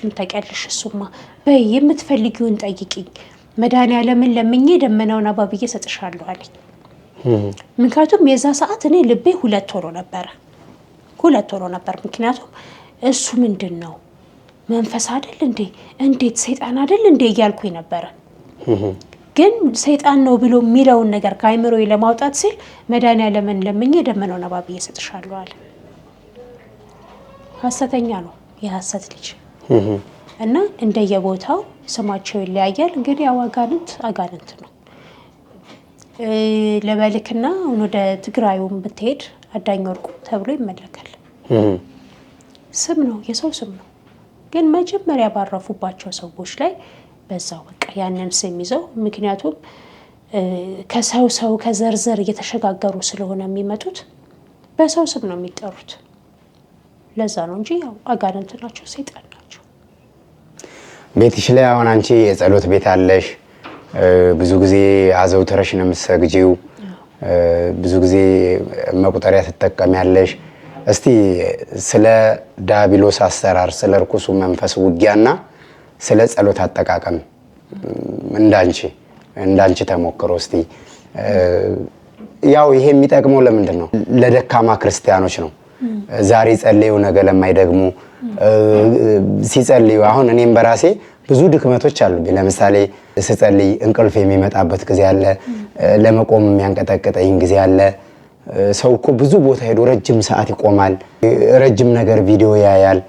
እሱማ በይ የምትፈልጊውን ጠይቂኝ፣ መድኃኒዓለምን ለምኜ ደመናውን አባብዬ ሰጥሻለሁ አለኝ። ምክንያቱም የዛ ሰዓት እኔ ልቤ ሁለት ሆኖ ነበር። ምክንያቱም እሱ ምንድን ነው መንፈስ አይደል እንዴ? እንዴት ሰይጣን አይደል እንዴ እያልኩኝ ነበረ። ግን ሰይጣን ነው ብሎ የሚለውን ነገር ከአይምሮዬ ለማውጣት ሲል መድኃኒዓለምን ለምኜ ደመናውን አባብዬ እሰጥሻለሁ አለ። ሐሰተኛ ነው የሐሰት ልጅ እና እንደየቦታው ስማቸው ይለያያል። እንግዲህ ያው አጋንንት ነው። ለበልክና ወደ ትግራዩም ብትሄድ አዳኝ ወርቁ ተብሎ ይመለካል። ስም ነው፣ የሰው ስም ነው። ግን መጀመሪያ ባረፉባቸው ሰዎች ላይ በዛው በቃ ያንን ስም ይዘው፣ ምክንያቱም ከሰው ከዘርዘር እየተሸጋገሩ ስለሆነ የሚመጡት በሰው ስም ነው የሚጠሩት። ለዛ ነው እንጂ ያው አጋንንት ናቸው፣ ሰይጣን ናቸው። ቤትሽ ላይ አሁን አንቺ የጸሎት ቤት አለሽ። ብዙ ጊዜ አዘውትረሽ ነው የምትሰግጂው። ብዙ ጊዜ መቁጠሪያ ትጠቀሚያለሽ። እስቲ ስለ ዲያብሎስ አሰራር፣ ስለ ርኩሱ መንፈስ ውጊያና ስለ ጸሎት አጠቃቀም እንዳንቺ ተሞክሮ እስቲ። ያው ይሄ የሚጠቅመው ለምንድን ነው? ለደካማ ክርስቲያኖች ነው። ዛሬ ጸልዩ ነገ ለማይደግሙ ሲጸልዩ። አሁን እኔም በራሴ ብዙ ድክመቶች አሉብኝ። ለምሳሌ ስጸልይ እንቅልፍ የሚመጣበት ጊዜ አለ፣ ለመቆም የሚያንቀጠቅጠኝ ጊዜ አለ። ሰው እኮ ብዙ ቦታ ሄዶ ረጅም ሰዓት ይቆማል፣ ረጅም ነገር ቪዲዮ ያያል።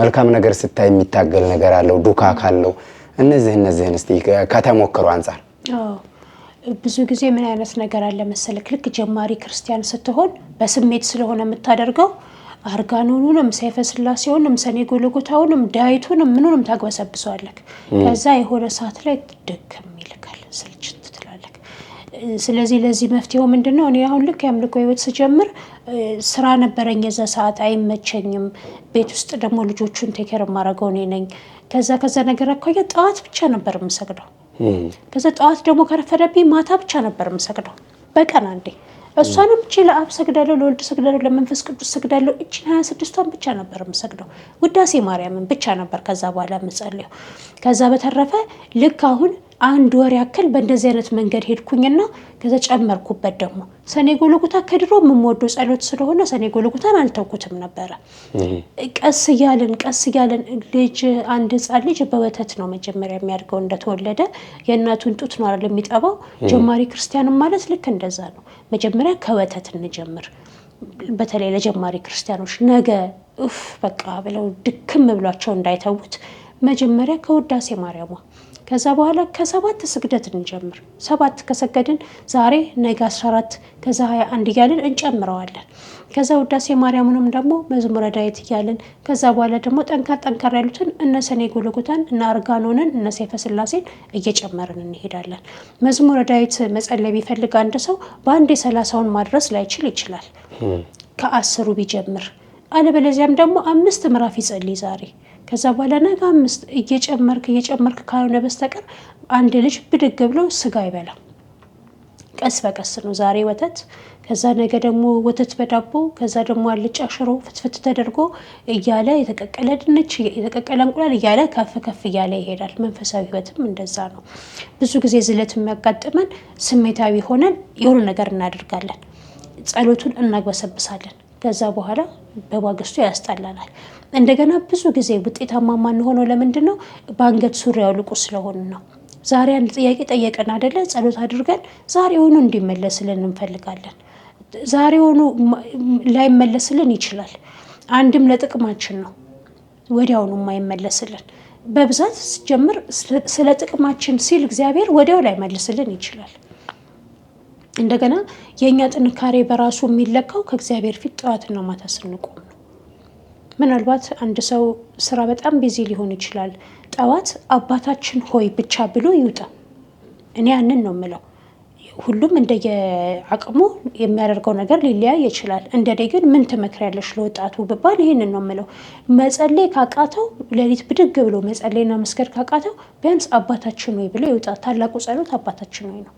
መልካም ነገር ስታይ የሚታገል ነገር አለው፣ ዱካ ካለው። እነዚህን እስቲ ከተሞክሮ አንጻር። ብዙ ጊዜ ምን አይነት ነገር አለ መሰለክ፣ ልክ ጀማሪ ክርስቲያን ስትሆን በስሜት ስለሆነ የምታደርገው አርጋኖኑንም ሰይፈ ስላሴውንም ሰኔ ጎልጎታውንም ዳዊቱንም ምኑንም ታግበሰብሰዋለክ። ከዛ የሆነ ሰዓት ላይ ድክም ይልካል፣ ስልችት ትላለክ። ስለዚህ ለዚህ መፍትሄው ምንድነው? እኔ አሁን ልክ የአምልኮ ህይወት ስጀምር ስራ ነበረኝ፣ የዛ ሰዓት አይመቸኝም። ቤት ውስጥ ደግሞ ልጆቹን ቴኬር ማረገው እኔ ነኝ። ከዛ ነገር አኳያ ጠዋት ብቻ ነበር የምሰግደው። ከዛ ጠዋት ደግሞ ከረፈደብኝ ማታ ብቻ ነበር የምሰግደው፣ በቀን አንዴ። እሷንም እቺ ለአብ ሰግዳለሁ፣ ለወልድ ሰግዳለሁ፣ ለመንፈስ ቅዱስ ሰግዳለሁ። እቺን 26ቷን ብቻ ነበር የምሰግደው። ውዳሴ ማርያምን ብቻ ነበር ከዛ በኋላ የምጸልየው። ከዛ በተረፈ ልክ አሁን 1 ወር ያክል በእንደዚህ አይነት መንገድ ሄድኩኝና ከዛ ጨመርኩበት ደግሞ ሰኔ ጎልጎታ። ከድሮ የምወደው ጸሎት ስለሆነ ሰኔ ጎልጎታን አልተውኩትም ነበረ። ቀስ እያልን ልጅ አንድ ህፃን ልጅ በወተት ነው መጀመሪያ የሚያድገው። እንደተወለደ የእናቱን ጡት ነው አይደል የሚጠባው። ጀማሪ ክርስቲያንም ማለት ልክ እንደዛ ነው። መጀመሪያ ከወተት እንጀምር። በተለይ ለጀማሪ ክርስቲያኖች ነገ በቃ ብለው ድክም ብሏቸው እንዳይተውት መጀመሪያ ከውዳሴ ማርያሟ፣ ከዛ በኋላ ከ7 ስግደት እንጀምር። 7 ከሰገድን ዛሬ ነገ 14 ከዛ 21 እያልን እንጨምረዋለን። ከዛ ውዳሴ ማርያምንም ደግሞ መዝሙረ ዳዊት እያልን ከዛ በኋላ ደግሞ ጠንከር ያሉትን እነ ሰኔ ጎልጎታን እነ አርጋኖንን እነ ሰይፈ ስላሴን እየጨመርን እንሄዳለን። መዝሙረ ዳዊት መጸለይ ቢፈልግ አንድ ሰው በአንድ 30ውን ማድረስ ላይችል ይችላል፣ ከ10ሩ ቢጀምር። አለበለዚያም ደግሞ 5 ምዕራፍ ይጸልይ ዛሬ። ከዛ በኋላ ነገ 5 እየጨመርክ ካልሆነ በስተቀር አንድ ልጅ ብድግ ብሎ ስጋ አይበላም። ቀስ በቀስ ነው። ዛሬ ወተት፣ ከዛ ነገ ደግሞ ወተት በዳቦ፣ ከዛ ደግሞ አልጫ ሽሮ ፍትፍት ተደርጎ እያለ የተቀቀለ ድንች፣ የተቀቀለ እንቁላል እያለ ከፍ እያለ ይሄዳል። መንፈሳዊ ህይወትም እንደዛ ነው። ብዙ ጊዜ ዝለት የሚያጋጥመን ስሜታዊ ሆነን የሆነ ነገር እናደርጋለን፣ ጸሎቱን እናግበሰብሳለን። ከዛ በኋላ በማግስቱ ያስጠላናል። እንደገና ብዙ ጊዜ ውጤታማ ማንሆነው ለምንድን ነው? በአንገት ሱሪ ያውልቁ ስለሆነ ነው። ዛሬ አንድ ጥያቄ ጠየቀን አይደለ? ጸሎት አድርገን ዛሬውኑ እንዲመለስልን እንፈልጋለን። ዛሬውኑ ላይመለስልን ይችላል። አንድም ለጥቅማችን ነው ወዲያውኑ የማይመለስልን። በብዛት ሲጀምር ስለ ጥቅማችን ሲል እግዚአብሔር ወዲያው ላይመልስልን ይችላል። እንደገና የኛ ጥንካሬ በራሱ የሚለካው ከእግዚአብሔር ፊት ጠዋትና ማታ ስንቆም ነው። ምናልባት አንድ ሰው ስራ በጣም ቢዚ ሊሆን ይችላል። ጠዋት አባታችን ሆይ ብቻ ብሎ ይውጣ። እኔ ያንን ነው የምለው። ሁሉም እንደየአቅሙ የሚያደርገው ነገር ሊለያይ ይችላል። እንደኔ ግን ምን ትመክሪያለሽ ለወጣቱ ብባል ይሄንን ነው የምለው። መጸለይ ካቃተው ሌሊት ብድግ ብሎ መጸለይና መስገድ ካቃተው ቢያንስ አባታችን ሆይ ብሎ ይውጣ። ታላቁ ጸሎት አባታችን ሆይ ነው፣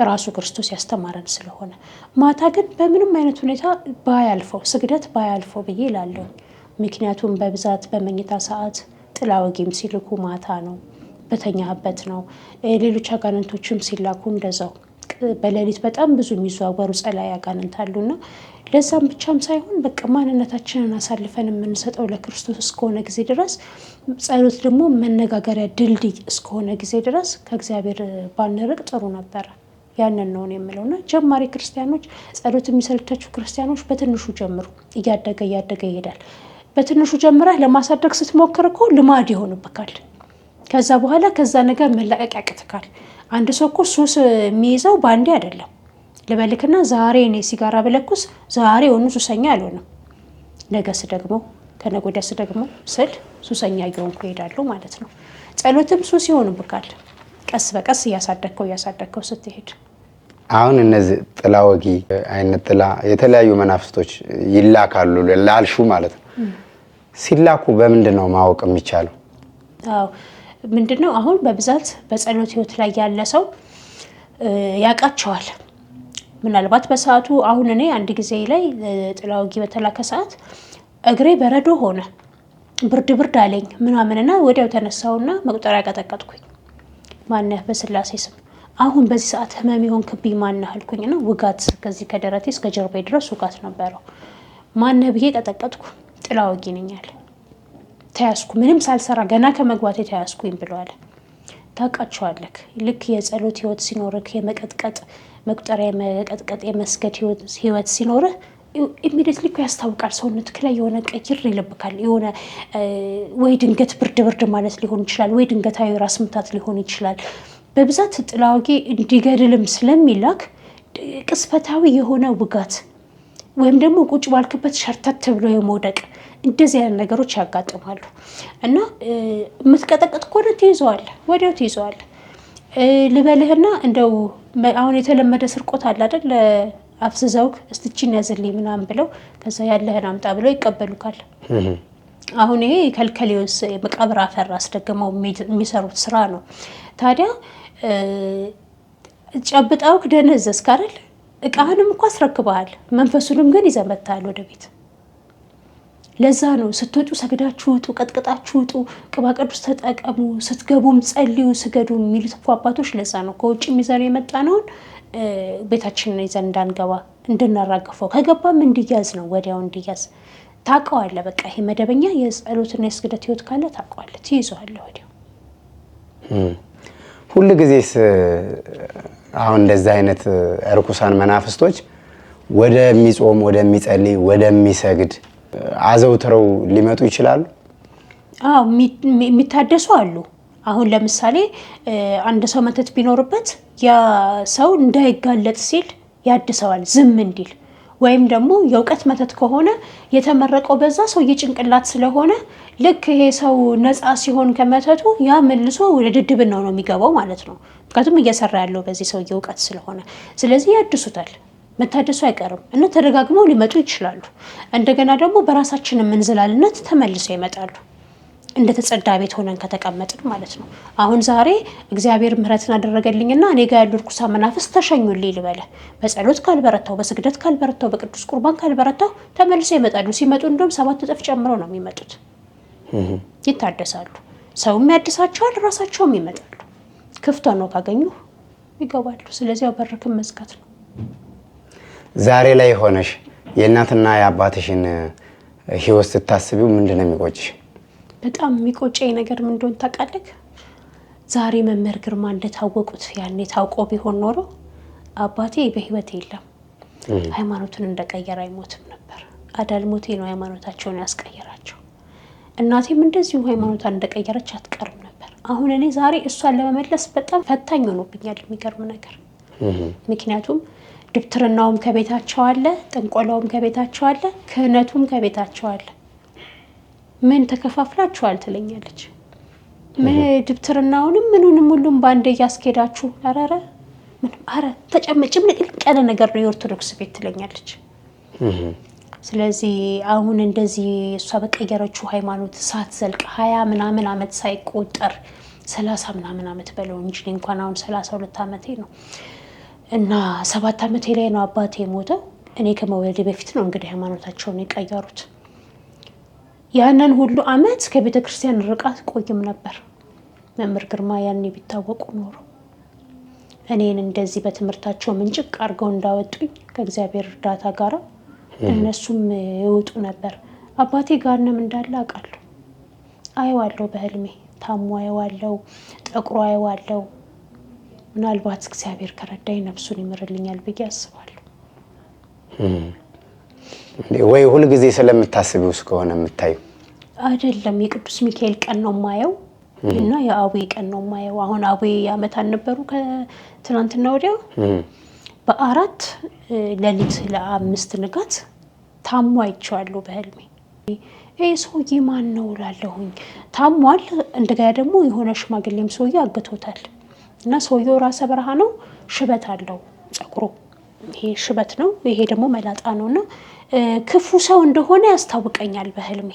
ራሱ ክርስቶስ ያስተማረን ስለሆነ። ማታ ግን በምንም አይነት ሁኔታ ባያልፈው፣ ስግደት ባያልፈው ብዬ እላለሁ። ምክንያቱም በብዛት በመኝታ ሰዓት ጥላ ወጊም ሲልኩ ማታ ነው፣ በተኛህበት ነው። ሌሎች አጋንንቶችም ሲላኩ እንደዛው በሌሊት በጣም ብዙ የሚዘዋወሩ ጸላይ አጋንንት አሉና ለዛም ብቻም ሳይሆን በቃ ማንነታችንን አሳልፈን የምንሰጠው ለክርስቶስ እስከሆነ ጊዜ ድረስ ጸሎት ደግሞ መነጋገሪያ ድልድይ እስከሆነ ጊዜ ድረስ ከእግዚአብሔር ባንርቅ ጥሩ ነበረ። ያንን ነው የምለውና ጀማሪ ክርስቲያኖች ጸሎት የሚሰለቻችሁ ክርስቲያኖች በትንሹ ጀምሩ። እያደገ ይሄዳል። በትንሹ ጀምረህ ለማሳደግ ስትሞክር እኮ ልማድ ይሆንብካል። ከዛ በኋላ ከዛ ነገር መላቀቅ ያቅትካል። አንድ ሰው እኮ ሱስ የሚይዘው ባንዴ አይደለም። ልበልክና ዛሬ እኔ ሲጋራ ብለኩስ ዛሬ ሆኑ ሱሰኛ አልሆንም። ነገስ ደግሞ ከነገ ወዲያስ ደግሞ ስል ሱሰኛ እየሆንኩ እሄዳለሁ ማለት ነው። ጸሎትም ሱስ ይሆንብካል። ቀስ በቀስ እያሳደግከው ስትሄድ አሁን እነዚህ ጥላ ወጊ አይነት ጥላ የተለያዩ መናፍስቶች ይላካሉ ላልሹ ማለት ነው። ሲላኩ በምንድን ነው ማወቅ የሚቻለው? አዎ ምንድነው አሁን በብዛት በጸሎት ህይወት ላይ ያለ ሰው ያውቃቸዋል። ምናልባት በሰዓቱ አሁን እኔ አንድ ጊዜ ላይ ጥላ ወጊ በተላከ ሰዓት እግሬ በረዶ ሆነ፣ ብርድ አለኝ ምናምንና ወዲያው ተነሳውና መቁጠሪያ ቀጠቀጥኩኝ። ማነህ በስላሴ ስም አሁን በዚህ ሰዓት ህመም ይሆንክብኝ ማነህ አልኩኝና ውጋት ከዚህ ከደረቴ እስከ ጀርባዬ ድረስ ውጋት ነበረው። ማነህ ብዬ ቀጠቀጥኩ። ጥላ ወጊ ነኝ አለ። ተያዝኩ። ምንም ሳልሰራ ገና ከመግባቴ ተያዝኩኝ ብለዋል። ታውቃቸዋለህ። ልክ የጸሎት ህይወት ሲኖርህ የመቀጥቀጥ መቁጠሪያ የመቀጥቀጥ የመስገድ ህይወት ሲኖርህ ኢሚዲየትሊ እኮ ያስታውቃል። ሰውነትህ ላይ የሆነ ቀይር ይልብካል። የሆነ ወይ ድንገት ብርድ ማለት ሊሆን ይችላል፣ ወይ ድንገታዊ ራስ ምታት ሊሆን ይችላል። በብዛት ጥላ ወጊ እንዲገድልም ስለሚላክ ቅስፈታዊ የሆነ ውጋት ወይም ደግሞ ቁጭ ባልክበት ሸርተት ብሎ የመውደቅ እንደዚህ አይነት ነገሮች ያጋጥማሉ። እና የምትቀጠቅጥ ከሆነ ትይዘዋለህ፣ ወዲያው ትይዘዋለህ። ልበልህና እንደው አሁን የተለመደ ስርቆት አለ አይደል? አፍዝዘውክ እስቲችን ያዝልኝ ምናምን ብለው ከዛ ያለህን አምጣ ብለው ይቀበሉካል። አሁን ይሄ ከልከሌውስ መቃብር አፈር አስደግመው የሚሰሩት ስራ ነው። ታዲያ ጨብጣውክ ደነዘዝክ አይደል? እቃህንም እኮ አስረክበሃል፣ መንፈሱንም ግን ይዘህ መጥተሃል ወደ ቤት። ለዛ ነው ስትወጡ ሰግዳችሁ ውጡ፣ ቀጥቅጣችሁ ውጡ፣ ቅባ ቅዱስ ተጠቀሙ፣ ስትገቡም ጸልዩ፣ ስገዱ የሚሉት እኮ አባቶች ለዛ ነው። ከውጭ ይዘን የመጣነውን ቤታችንን ይዘን እንዳንገባ እንድናራግፈው፣ ከገባም እንዲያዝ ነው፣ ወዲያው እንዲያዝ ታውቀዋለህ። በቃ ይሄ መደበኛ የጸሎትና የስግደት ህይወት ካለ ታውቀዋለህ፣ ትይዘዋለህ ወዲያው። ሁሉ ጊዜስ አሁን እንደዚህ አይነት እርኩሳን መናፍስቶች ወደሚጾም፣ ወደሚጸልይ፣ ወደሚሰግድ አዘውትረው ሊመጡ ይችላሉ? አዎ የሚታደሱ አሉ። አሁን ለምሳሌ አንድ ሰው መተት ቢኖርበት ያ ሰው እንዳይጋለጥ ሲል ያድሰዋል፣ ዝም እንዲል። ወይም ደግሞ የእውቀት መተት ከሆነ የተመረቀው በዛ ሰው የጭንቅላት ስለሆነ ልክ ይሄ ሰው ነፃ ሲሆን ከመተቱ ያ መልሶ ወደ ድድብናው ነው የሚገባው ማለት ነው። ምክንያቱም እየሰራ ያለው በዚህ ሰው የእውቀት ስለሆነ፣ ስለዚህ ያድሱታል። መታደሱ አይቀርም እና ተደጋግመው ሊመጡ ይችላሉ። እንደገና ደግሞ በራሳችን የምንዝላልነት ተመልሰው ይመጣሉ፣ እንደተጸዳ ቤት ሆነን ከተቀመጥን ማለት ነው። አሁን ዛሬ እግዚአብሔር ምሕረትን አደረገልኝና እኔ ጋር ያሉ ርኩሳን መናፍስት ተሸኙልኝ ልበለ። በጸሎት ካልበረታው፣ በስግደት ካልበረታው፣ በቅዱስ ቁርባን ካልበረታው ተመልሰው ይመጣሉ። ሲመጡ እንደውም 7 እጥፍ ጨምረው ነው የሚመጡት። ይታደሳሉ። ሰውም ያድሳቸዋል፣ ራሳቸውም ይመጣሉ። ክፍቷ ነው ካገኙ ይገባሉ። ስለዚህ ያው በርክም መዝጋት ነው። ዛሬ ላይ ሆነሽ የእናትና የአባትሽን ህይወት ስታስቢው ምንድን ነው የሚቆጭሽ? በጣም የሚቆጨኝ ነገር ምን እንደሆነ ታውቃለህ? ዛሬ መምህር ግርማ እንደታወቁት ያኔ ታውቆ ቢሆን ኖሮ አባቴ በህይወት የለም፣ ሃይማኖቱን እንደቀየረ አይሞትም ነበር። አዳልሞቴ ነው ሃይማኖታቸውን ያስቀየራቸው። እናቴም እንደዚሁ ሃይማኖቷን እንደቀየረች አትቀርም ነበር። አሁን እኔ ዛሬ እሷን ለመመለስ በጣም ፈታኝ ሆኖብኛል። የሚገርም ነገር ምክንያቱም ድብትርናውም ከቤታቸው አለ፣ ጥንቆላውም ከቤታቸው አለ፣ ክህነቱም ከቤታቸው አለ። ምን ተከፋፍላችኋል ትለኛለች። ምን ድብትርናውንም ምኑንም ሁሉም ባንዴ እያስኬዳችሁ አረ ተጨመጭም ልቅልቅ ያለ ነገር ነው የኦርቶዶክስ ቤት ትለኛለች። ስለዚህ አሁን እንደዚህ እሷ በቀየረችው ሃይማኖት ሳትዘልቅ 20 ምናምን ዓመት ሳይቆጠር 30 ምናምን ዓመት በለው እንጂ እንኳን አሁን 32 ዓመቴ ነው እና 7 ዓመቴ ላይ ነው አባቴ የሞተው። እኔ ከመወለዴ በፊት ነው እንግዲህ ሃይማኖታቸውን የቀየሩት። ያንን ሁሉ ዓመት ከቤተ ክርስቲያን ርቃት ቆይም ነበር። መምህር ግርማ ያኔ ቢታወቁ ኖሮ እኔን እንደዚህ በትምህርታቸው ምንጭቅ አድርገው እንዳወጡኝ ከእግዚአብሔር እርዳታ ጋር እነሱም ይወጡ ነበር። አባቴ ገሃነም እንዳለ አውቃለሁ፣ አየዋለሁ፣ በህልሜ ታሞ አየዋለሁ፣ ጠቁሮ አየዋለሁ። ምናልባት እግዚአብሔር ከረዳኝ ነፍሱን ይምርልኛል ብዬ አስባለሁ። ወይ ሁሉ ጊዜ ስለምታስቢው እስከሆነ የምታዩ አይደለም። የቅዱስ ሚካኤል ቀን ነው ማየው እና የአቡዬ ቀን ነው ማየው። አሁን አቡዬ ዓመት አልነበሩ ከትናንትና ወዲያ በ4 ሌሊት ለ5 ንጋት ታሞ አይቼዋለሁ በህልሜ። ይሄ ሰውዬ ማን ነው እላለሁኝ። ታሟል። እንደገና ደግሞ የሆነ ሽማግሌም ሰውዬ አግቶታል እና ሰውዬው ራሰ በረሃ ነው፣ ሽበት አለው ጸጉሩ። ይሄ ሽበት ነው፣ ይሄ ደግሞ መላጣ ነውና ክፉ ሰው እንደሆነ ያስታውቀኛል በህልሜ።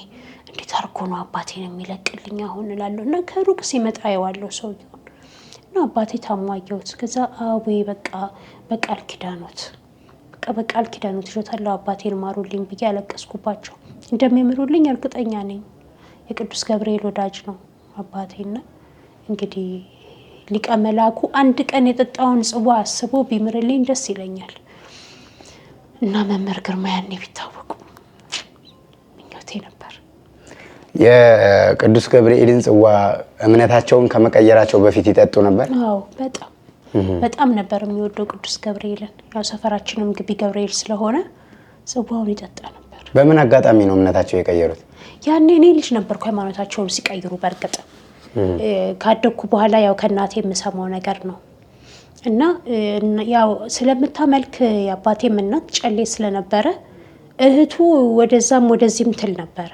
እንዴት አድርጎ ነው አባቴን የሚለቅልኝ አሁን እላለሁ እና ከሩቅ ሲመጣ አየዋለሁ ሰውዬውን እና አባቴ ታሞ አየሁት። ከዛ አቡዬ በቃል ኪዳኖት በቃል ኪዳኖት ይሾታለሁ አባቴን ማሩልኝ ብዬ አለቀስኩባቸው። እንደሚምሩልኝ እርግጠኛ ነኝ። የቅዱስ ገብርኤል ወዳጅ ነው አባቴና እንግዲህ ሊቀ መላኩ አንድ ቀን የጠጣውን ጽዋ አስቦ ቢምርልኝ ደስ ይለኛል እና መምህር ግርማ ያኔ ቢታወቁ ምኞቴ ነበር። የቅዱስ ገብርኤልን ጽዋ እምነታቸውን ከመቀየራቸው በፊት ይጠጡ ነበር? አዎ በጣም ነበር የሚወደው ቅዱስ ገብርኤልን። ያው ሰፈራችንም ግቢ ገብርኤል ስለሆነ ጽዋውን ይጠጣ ነበር። በምን አጋጣሚ ነው እምነታቸው የቀየሩት? ያኔ እኔ ልጅ ነበርኩ ሃይማኖታቸውን ሲቀይሩ። በእርግጥ ካደኩ በኋላ ያው ከእናቴ የምሰማው ነገር ነው እና ያው ስለምታመልክ የአባቴም እናት ጨሌ ስለነበረ እህቱ ወደዛም ወደዚህም ትል ነበረ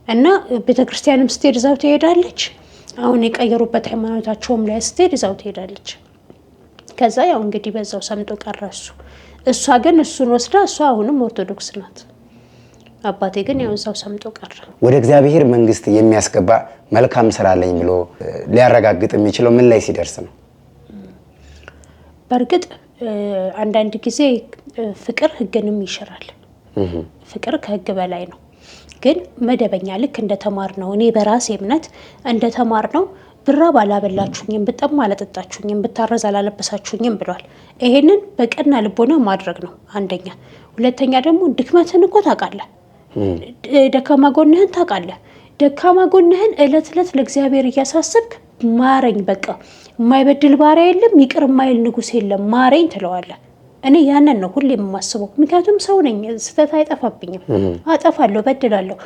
እና ቤተክርስቲያንም ስትሄድ እዛው ትሄዳለች። አሁን የቀየሩበት ሃይማኖታቸውም ላይ ስትሄድ እዛው ትሄዳለች። ከዛ ያው እንግዲህ በዛው ሰምጦ ቀረሱ። እሷ ግን እሱን ወስዳ እሷ አሁንም ኦርቶዶክስ ናት። አባቴ ግን ያው እዛው ሰምጦ ቀረ። ወደ እግዚአብሔር መንግስት የሚያስገባ መልካም ስራ አለኝ ብሎ ሊያረጋግጥ የሚችለው ምን ላይ ሲደርስ ነው? በእርግጥ አንዳንድ ጊዜ ፍቅር ህግንም ይሽራል። ፍቅር ከህግ በላይ ነው። ግን መደበኛ ልክ እንደተማር ነው እኔ በራሴ እምነት እንደተማር ነው ብራብ አላበላችሁኝም፣ ብጠማ አላጠጣችሁኝም፣ ብታረዝ አላለበሳችሁኝም ብሏል። ይሄንን በቀና ልቦና ማድረግ ነው አንደኛ። ሁለተኛ ደግሞ ድክመትን እኮ ታውቃለህ፣ ደካማ ጎንህን ታውቃለህ። ደካማ ጎንህን እለት እለት ለእግዚአብሔር እያሳሰብክ ማረኝ፣ በቃ የማይበድል ባሪያ የለም፣ ይቅር የማይል ንጉስ የለም፣ ማረኝ ትለዋለህ። እኔ ያንን ነው ሁሌ የማስበው። ምክንያቱም ሰው ነኝ፣ ስህተት አይጠፋብኝም፣ አጠፋለሁ፣ በድላለሁ።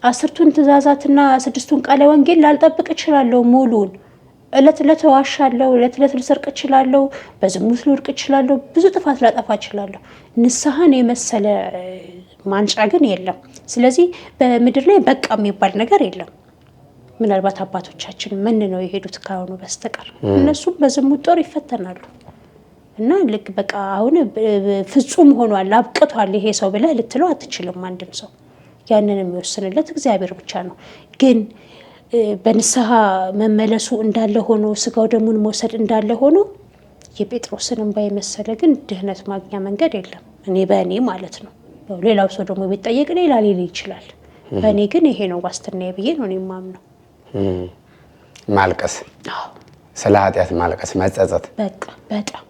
10ቱን ትእዛዛትና 6ቱን ቃለ ወንጌል ላልጠብቅ እችላለሁ ሙሉን። እለት እለት ዋሻለሁ፣ እለት እለት ልሰርቅ እችላለሁ፣ በዝሙት ልወድቅ እችላለሁ፣ ብዙ ጥፋት ላጠፋ እችላለሁ። ንስሐን የመሰለ ማንጫ ግን የለም። ስለዚህ በምድር ላይ በቃ የሚባል ነገር የለም። ምናልባት አባቶቻችን ምን ነው የሄዱት ካሁኑ በስተቀር እነሱም በዝሙት ጦር ይፈተናሉ። እና ልክ በቃ አሁን ፍጹም ሆኗል አብቅቷል ይሄ ሰው ብለህ ልትለው አትችልም። አንድም ሰው ያንን የሚወስንለት እግዚአብሔር ብቻ ነው። ግን በንስሐ መመለሱ እንዳለ ሆኖ ስጋው ደሙን መውሰድ እንዳለ ሆኖ የጴጥሮስን እንባ የመሰለ ግን ድህነት ማግኛ መንገድ የለም። እኔ በእኔ ማለት ነው። ሌላው ሰው ደግሞ ቢጠየቅ ሌላ ሊል ይችላል። በእኔ ግን ይሄ ነው ዋስትናዬ ብዬ ነው እኔ የማምነው። ማልቀስ፣ ስለ ኃጢአት ማልቀስ፣ መጸጸት በቃ በጣም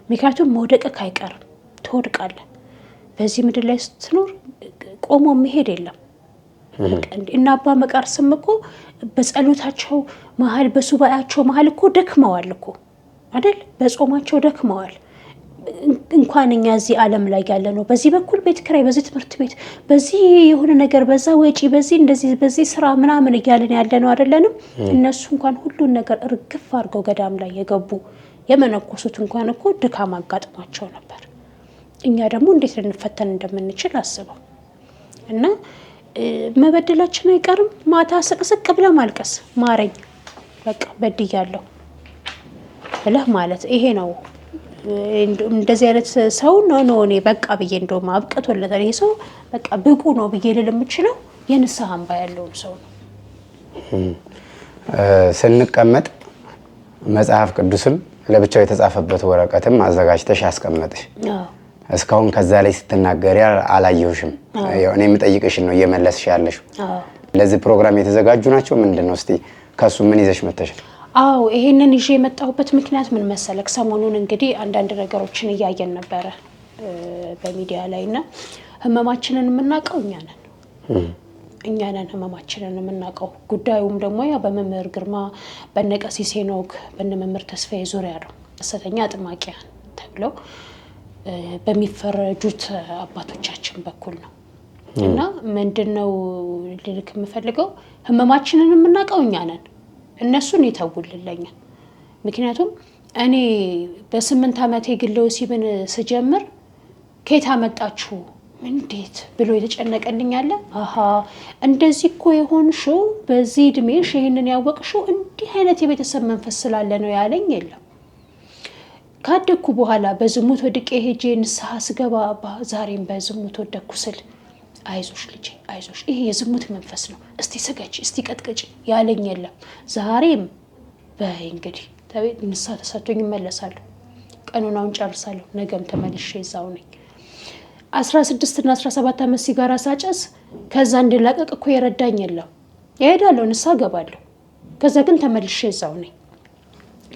ምክንያቱም መውደቅህ አይቀርም፣ ትወድቃለህ። በዚህ ምድር ላይ ስትኖር ቆሞ መሄድ የለም። እና አባ መቃርስም እኮ በጸሎታቸው መሀል በሱባኤያቸው መሀል እኮ ደክመዋል እኮ አይደል? በጾማቸው ደክመዋል። እንኳን እኛ እዚህ ዓለም ላይ ያለ ነው በዚህ በኩል ቤት ኪራይ፣ በዚህ ትምህርት ቤት፣ በዚህ የሆነ ነገር፣ በዛ ወጪ፣ በዚህ እንደዚህ፣ በዚህ ስራ ምናምን እያለን ያለ ነው አይደለንም? እነሱ እንኳን ሁሉን ነገር እርግፍ አድርገው ገዳም ላይ የገቡ የመነኮሱት እንኳን እኮ ድካም አጋጥሟቸው ነበር። እኛ ደግሞ እንዴት ልንፈተን እንደምንችል አስበው። እና መበደላችን አይቀርም። ማታ ስቅስቅ ብለህ ማልቀስ፣ ማረኝ በቃ በድያለሁ ብለህ ማለት ይሄ ነው። እንደዚህ አይነት ሰው ነው እኔ በቃ ብዬ እንደውም አብቅቶለታል ይሄ ሰው በቃ ብቁ ነው ብዬ ልል የምችለው የንስሐ እንባ ያለውን ሰው ነው። ስንቀመጥ መጽሐፍ ቅዱስም ለብቻው የተጻፈበት ወረቀትም አዘጋጅተሽ አስቀመጥሽ። እስካሁን ከዛ ላይ ስትናገሪ አላየሁሽም። እኔ የምጠይቅሽን ነው እየመለስሽ ያለሽው። ለዚህ ፕሮግራም የተዘጋጁ ናቸው ምንድን ነው? እስቲ ከሱ ምን ይዘሽ መተሽ? አዎ ይሄንን ይዤ የመጣሁበት ምክንያት ምን መሰለክ? ሰሞኑን እንግዲህ አንዳንድ ነገሮችን እያየን ነበረ በሚዲያ ላይና ህመማችንን የምናውቀው እኛ ነን ህመማችንን የምናውቀው። ጉዳዩም ደግሞ ያ በመምህር ግርማ በነቀሲስ ሄኖክ በነመምህር ተስፋዬ ዙሪያ ነው። ሐሰተኛ አጥማቂያን ተብለው በሚፈረጁት አባቶቻችን በኩል ነው። እና ምንድነው ልልክ የምፈልገው ህመማችንን የምናውቀው እኛ ነን፣ እነሱን ይተውልልኝ። ምክንያቱም እኔ በ8 ዓመቴ ግለ ወሲብን ስጀምር ከየት አመጣችሁ እንዴት ብሎ የተጨነቀልኝ አለ። አሃ እንደዚህ እኮ የሆንሽው በዚህ እድሜሽ ይሄንን ያወቅሽው እንዲህ አይነት የቤተሰብ መንፈስ ስላለ ነው ያለኝ የለም። ካደኩ በኋላ በዝሙት ወድቄ ሄጄ ንስሐ ስገባ ዛሬም በዝሙት ወደኩ ስል አይዞሽ ልጄ አይዞሽ ይሄ የዝሙት መንፈስ ነው፣ እስቲ ስገጂ እስቲ ቀጥቀጪ ያለኝ የለም። ዛሬም በእንግዲህ ተቤት ንስሐ ተሰጥቶኝ እመለሳለሁ፣ ቀኑናውን ጨርሳለሁ፣ ነገም ተመልሼ እዛው ነኝ። 16 እና 17 ዓመት ሲጋራ ሳጨስ ከዛ እንድላቀቅ እኮ የረዳኝ የለም። እሄዳለሁ ንስሐ ገባለሁ፣ ከዛ ግን ተመልሼ እዛው ነኝ።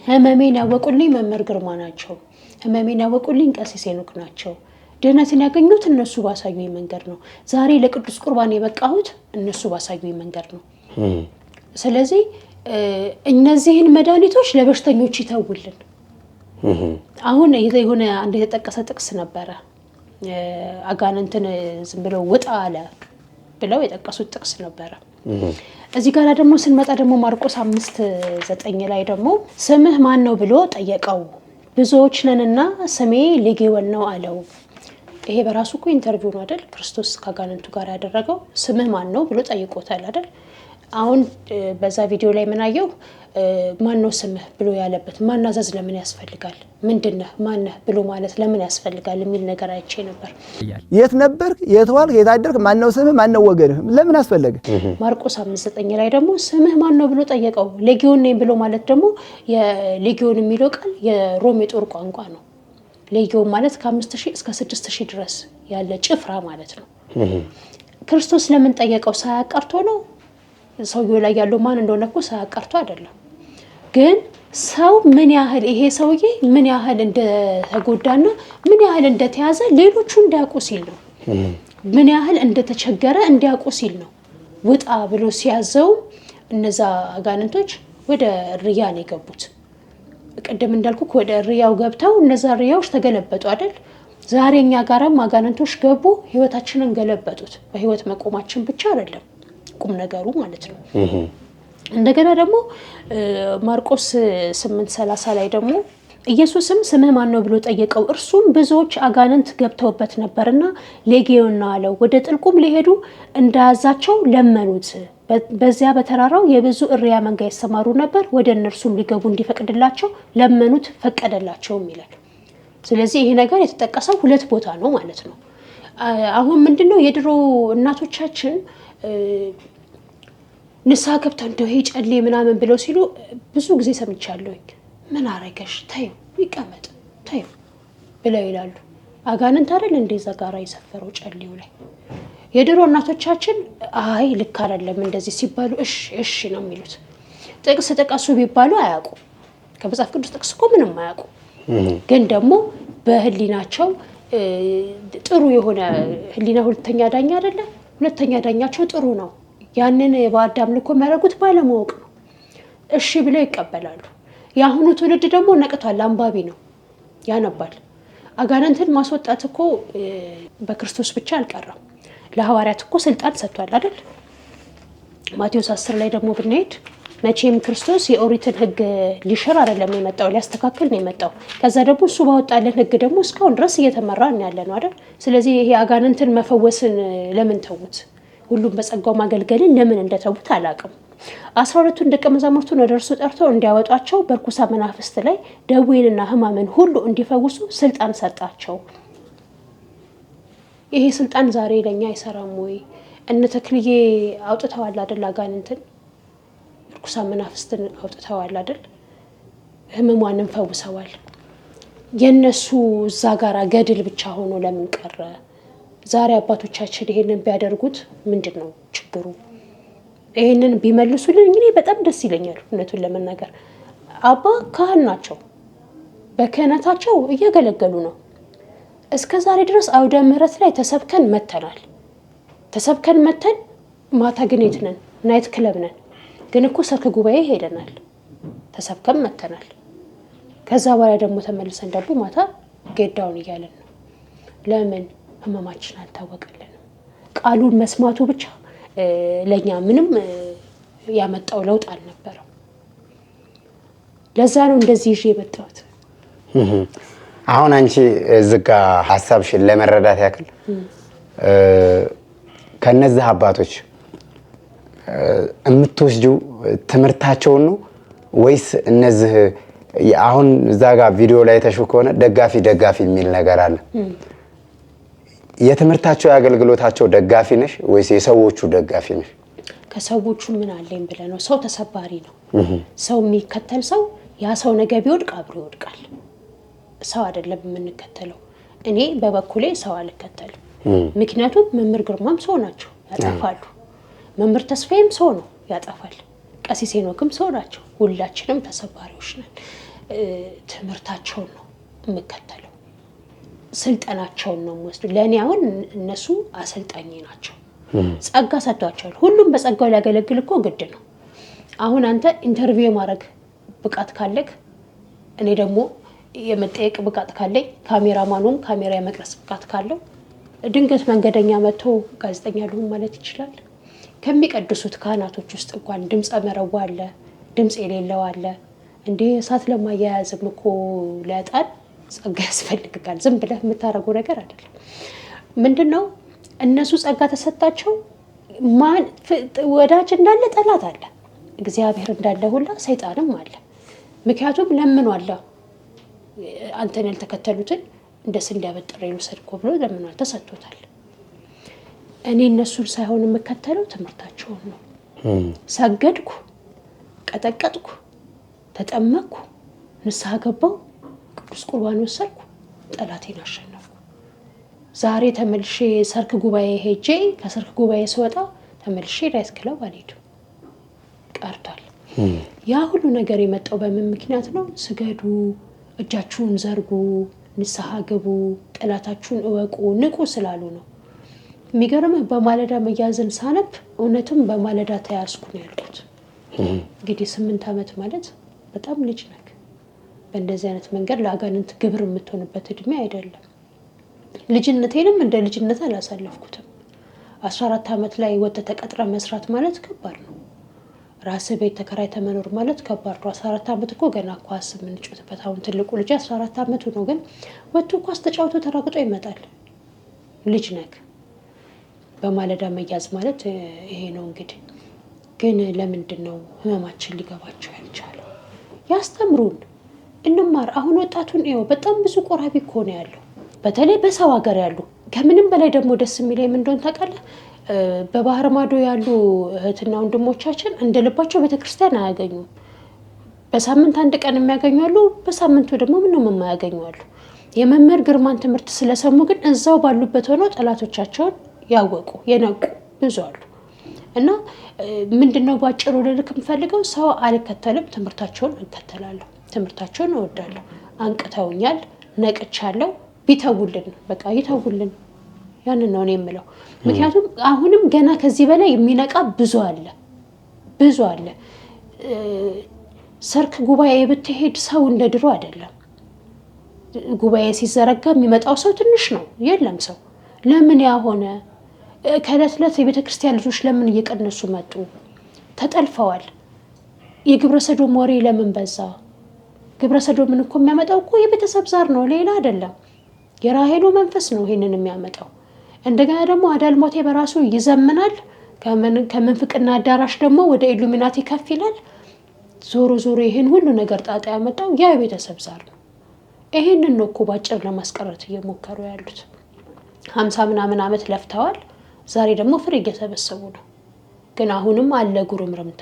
ህመሜን ያወቁልኝ መምህር ግርማ ናቸው። ህመሜን ያወቁልኝ ቀሲስ ሄኖክ ናቸው። ድህነትን ያገኙት እነሱ ባሳዩኝ መንገድ ነው። ዛሬ ለቅዱስ ቁርባን የበቃሁት እነሱ ባሳዩኝ መንገድ ነው። ስለዚህ እነዚህን መድኃኒቶች ለበሽተኞች ይተውልን። አሁን የሆነ አንድ የተጠቀሰ ጥቅስ ነበረ። አጋንንትን ዝም ብለው ውጣ አለ ብለው የጠቀሱት ጥቅስ ነበረ። እዚህ ጋር ደግሞ ስንመጣ ደግሞ ማርቆስ 5:9 ላይ ደግሞ ስምህ ማን ነው ብሎ ጠየቀው። ብዙዎች ነንና ስሜ ሌጌዎን ነው አለው። ይሄ በራሱ እኮ ኢንተርቪው ነው አይደል? ክርስቶስ ከአጋንንቱ ጋር ያደረገው ስምህ ማን ነው ብሎ ጠይቆታል አይደል? አሁን በዛ ቪዲዮ ላይ ምናየው ማን ነው ስምህ ብሎ ያለበት ማናዘዝ ለምን ያስፈልጋል? ምንድነህ ማነህ ብሎ ማለት ለምን ያስፈልጋል የሚል ነገር አይቼ ነበር። የት ነበርክ? የት ዋልክ? የት አደርክ? ማን ነው ስምህ? ማን ነው ወገንህ? ለምን አስፈለገ? ማርቆስ 5:9 ላይ ደግሞ ስምህ ማን ነው ብሎ ጠየቀው። ሌጊዮን ነኝ ብሎ ማለት ደግሞ የሌጊዮን የሚለው ቃል የሮም የጦር ቋንቋ ነው። ሌጊዮን ማለት ከ5000 እስከ 6000 ድረስ ያለ ጭፍራ ማለት ነው። ክርስቶስ ለምን ጠየቀው? ሳያቀርቶ ነው። ሰውየው ላይ ያለው ማን እንደሆነ እኮ ሳያቀርቶ አይደለም። ግን ሰው ምን ያህል ይሄ ሰውዬ ምን ያህል እንደተጎዳና ምን ያህል እንደተያዘ ሌሎቹ እንዲያውቁ ሲል ነው። ምን ያህል እንደተቸገረ እንዲያውቁ ሲል ነው። ውጣ ብሎ ሲያዘው እነዛ አጋንንቶች ወደ ሪያ ነው የገቡት። ቀደም እንዳልኩ ወደ ሪያው ገብተው እነዛ ሪያዎች ተገለበጡ አይደል? ዛሬኛ ጋራም አጋንንቶች ገቡ፣ ህይወታችንን ገለበጡት። በህይወት መቆማችን ብቻ አይደለም ቁም ነገሩ ማለት ነው። እንደገና ደግሞ ማርቆስ 8:30 ላይ ደግሞ ኢየሱስም ስምህ ማን ነው ብሎ ጠየቀው። እርሱም ብዙዎች አጋንንት ገብተውበት ነበርና ሌጊዮን ነው አለው። ወደ ጥልቁም ሊሄዱ እንዳያዛቸው ለመኑት። በዚያ በተራራው የብዙ እሪያ መንጋ ይሰማሩ ነበር። ወደ እነርሱም ሊገቡ እንዲፈቅድላቸው ለመኑት፣ ፈቀደላቸውም ይላል። ስለዚህ ይሄ ነገር የተጠቀሰው 2 ቦታ ነው ማለት ነው። አሁን ምንድነው የድሮ እናቶቻችን ንስሐ ገብተው እንደው ይሄ ጨሌ ምናምን ብለው ሲሉ ብዙ ጊዜ ሰምቻለሁ። ምን አረገሽ? ተይው ይቀመጥ ተይው ብለው ይላሉ። አጋንንት አይደል እንደዛ ጋራ የሰፈረው ጨሌው ላይ። የድሮ እናቶቻችን አይ ልክ አይደለም እንደዚህ ሲባሉ እሺ ነው የሚሉት። ጥቅስ ጥቀሱ ቢባሉ አያውቁ። ከመጽሐፍ ቅዱስ ጥቅስ እኮ ምንም አያውቁ። ግን ደግሞ በህሊናቸው ጥሩ የሆነ ህሊና ሁለተኛ ዳኛ አይደለ? ሁለተኛ ዳኛቸው ጥሩ ነው። ያንን የባዕድ አምልኮ የሚያደርጉት ባለማወቅ ነው። እሺ ብለው ይቀበላሉ። የአሁኑ ትውልድ ደግሞ ነቅቷል፣ አንባቢ ነው፣ ያነባል። አጋንንትን ማስወጣት እኮ በክርስቶስ ብቻ አልቀረም። ለሐዋርያት እኮ ስልጣን ሰጥቷል አይደል? ማቴዎስ 10 ላይ ደግሞ ብንሄድ መቼም ክርስቶስ የኦሪትን ህግ ሊሽር አይደለም የመጣው፣ ሊያስተካክል ነው የመጣው። ከዛ ደግሞ እሱ ባወጣልን ህግ ደግሞ እስካሁን ድረስ እየተመራን ያለ ነው አይደል? ስለዚህ ይሄ አጋንንትን መፈወስን ለምን ተውት? ሁሉም በጸጋው ማገልገልን ለምን እንደተውት አላውቅም። 12ቱን ደቀ መዛሙርቱን ወደ እርሱ ጠርተው እንዲያወጧቸው በርኩሳ መናፍስት ላይ ደዌንና ህማምን ሁሉ እንዲፈውሱ ስልጣን ሰጣቸው። ይሄ ስልጣን ዛሬ ለኛ አይሰራም ወይ? እነ ተክልዬ አውጥተዋል አይደል? አጋንንትን በርኩሳ መናፍስትን አውጥተዋል አይደል? ህመሟንም ፈውሰዋል። የነሱ እዛ ጋራ ገድል ብቻ ሆኖ ለምን ቀረ? ዛሬ አባቶቻችን ይሄንን ቢያደርጉት ምንድነው ችግሩ? ይሄንን ቢመልሱልን እንግዲህ በጣም ደስ ይለኛል። እውነቱን ለመናገር አባ ካህን ናቸው። በክህነታቸው እያገለገሉ ነው። እስከ ዛሬ ድረስ አውደ ምሕረት ላይ ተሰብከን መተናል። ማታ ግን የት ነን? ናይት ክለብ ነን። ግን እኮ ሰርክ ጉባኤ ሄደናል፣ ተሰብከን መተናል። ከዛ በኋላ ደግሞ ተመልሰን ደግሞ ማታ ጌዳውን እያለን ነው። ለምን? ህመማችን አልታወቀልንም። ቃሉን መስማቱ ብቻ ለኛ ምንም ያመጣው ለውጥ አልነበረም። ለዛ ነው እንደዚህ ይዤ የመጣሁት። አሁን አንቺ ዝጋ ሐሳብሽን ለመረዳት ያክል ከነዚህ አባቶች የምትወስጂው ትምህርታቸውን ነው ወይስ እነዚህ አሁን እዛ ጋር ቪዲዮ ላይ ተሹ ከሆነ ደጋፊ የሚል ነገር አለ። የትምህርታቸው የአገልግሎታቸው ደጋፊ ነሽ ወይስ የሰዎቹ ደጋፊ ነሽ? ከሰዎቹ ምን አለኝ ብለህ ነው? ሰው ተሰባሪ ነው። ሰው የሚከተል ሰው ያ ሰው ነገ ቢወድቅ አብሮ ይወድቃል። ሰው አይደለም የምንከተለው። እኔ በበኩሌ ሰው አልከተልም። ምክንያቱም መምህር ግርማም ሰው ናቸው፣ ያጠፋሉ። መምህር ተስፋዬም ሰው ነው፣ ያጠፋል። ቀሲስ ሄኖክም ሰው ናቸው። ሁላችንም ተሰባሪዎች ነን። ትምህርታቸውን ነው የምከተለው፣ ስልጠናቸውን ነው የምወስደው። ለእኔ አሁን እነሱ አሰልጣኝ ናቸው። ጸጋ ሰጥቷቸዋል። ሁሉም በጸጋው ሊያገለግል እኮ ግድ ነው። አሁን አንተ ኢንተርቪው የማድረግ ብቃት ካለክ፣ እኔ ደግሞ የመጠየቅ ብቃት ካለኝ፣ ካሜራማኑም ካሜራ የመቅረጽ ብቃት ካለው ድንገት መንገደኛ መጥቶ ጋዜጠኛ ልሁን ማለት ይችላል። ከሚቀድሱት ካህናቶች ውስጥ እንኳን ድምፀ መረዋ አለ፣ ድምፅ የሌለው አለ። እንዴ እሳት ለማያያዝም እኮ ለዕጣን ጸጋ ያስፈልጋል። ዝም ብለህ የምታደርገው ነገር አይደለም። ምንድነው እነሱ ጸጋ ተሰጣቸው። ማን ወዳጅ እንዳለ ጠላት አለ፣ እግዚአብሔር እንዳለ ሁላ ሰይጣንም አለ። ምክንያቱም ለምኗል፣ አንተን ያልተከተሉትን እንደ ስንዴ አበጥሬ ልውሰድ እኮ ብሎ ለምኗል፣ ተሰጥቶታል። እኔ እነሱን ሳይሆን የምከተለው ትምህርታቸውን ነው። ሰገድኩ፣ ቀጠቀጥኩ፣ ተጠመቅኩ፣ ንስሐ ገባው፣ ቅዱስ ቁርባን ወሰድኩ፣ ጠላቴን አሸነፍኩ። ዛሬ ተመልሼ ሰርክ ጉባኤ ሄጄ ከሰርክ ጉባኤ ስወጣ ተመልሼ ናይት ክለብ አልሄድም፣ ቀርቷል። ያ ሁሉ ነገር የመጣው በምን ምክንያት ነው? ስገዱ፣ እጃችሁን ዘርጉ፣ ንስሐ ግቡ፣ ጠላታችሁን እወቁ፣ ንቁ ስላሉ ነው። የሚገርምህ በማለዳ መያዝን ሳነብ እውነትም በማለዳ ተያዝኩ ነው ያልኩት። እንግዲህ 8 ዓመት ማለት በጣም ልጅ ነህ። በእንደዚህ አይነት መንገድ ለአጋንንት ግብር የምትሆንበት እድሜ አይደለም። ልጅነቴንም እንደ ልጅነት አላሳለፍኩትም። 14 ዓመት ላይ ወጥተህ ተቀጥረህ መስራት ማለት ከባድ ነው። ራስህ ቤት ተከራይተህ መኖር ማለት ከባድ ነው። 14 ዓመት እኮ ገና ኳስ የምንጫወትበት። አሁን ትልቁ ልጅ 14 ዓመቱ ነው፣ ግን ወጥቶ ኳስ ተጫውቶ ተራግጦ ይመጣል። ልጅ ነህ። በማለዳ መያዝ ማለት ይሄ ነው። እንግዲህ ግን ለምንድን ነው ህመማችን ሊገባቸው ያልቻለው? ያስተምሩን፣ እንማር። አሁን ወጣቱን ይኸው በጣም ብዙ ቆራቢ እኮ ነው ያለው፣ በተለይ በሰው ሀገር ያሉ። ከምንም በላይ ደግሞ ደስ የሚለኝ ምን እንደሆነ ታውቃለህ? በባህር ማዶ ያሉ እህትና ወንድሞቻችን እንደ ልባቸው ቤተክርስቲያን አያገኙም። በሳምንት አንድ ቀን የሚያገኙ አሉ፣ በሳምንቱ ደግሞ ምንም የማያገኙ አሉ። የመምህር ግርማን ትምህርት ስለሰሙ ግን እዛው ባሉበት ሆነው ጠላቶቻቸውን ያወቁ የነቁ ብዙ አሉ። እና ምንድነው ባጭሩ ልልክ የምፈልገው፣ ሰው አልከተልም፣ ትምህርታቸውን እከተላለሁ። ትምህርታቸውን እወዳለሁ። አንቅተውኛል፣ ነቅቻለሁ። ቢተውልን በቃ ይተውልን። ያንን ነው እኔ የምለው። ምክንያቱም አሁንም ገና ከዚህ በላይ የሚነቃ ብዙ አለ። ሰርክ ጉባኤ ብትሄድ ሰው እንደ ድሮ አይደለም። ጉባኤ ሲዘረጋ የሚመጣው ሰው ትንሽ ነው፣ የለም ሰው። ለምን ያሆነ ከዕለት ዕለት የቤተ ክርስቲያን ልጆች ለምን እየቀነሱ መጡ? ተጠልፈዋል። የግብረ ሰዶም ወሬ ለምን በዛ? ግብረ ሰዶምን እኮ የሚያመጣው እኮ የቤተሰብ ዛር ነው፣ ሌላ አይደለም። የራሄሉ መንፈስ ነው ይሄንን የሚያመጣው። እንደገና ደግሞ አዳልሞቴ በራሱ ይዘምናል። ከምንፍቅና አዳራሽ ደግሞ ወደ ኢሉሚናቲ ከፍ ይላል። ዞሮ ዞሮ ይሄን ሁሉ ነገር ጣጣ ያመጣው ያ የቤተሰብ ዛር ነው። ይሄንን ነው እኮ ባጭር ለማስቀረት እየሞከሩ ያሉት። 50 ምናምን ዓመት ለፍተዋል። ዛሬ ደግሞ ፍሬ እየሰበሰቡ ነው። ግን አሁንም አለ ጉርምርምታ።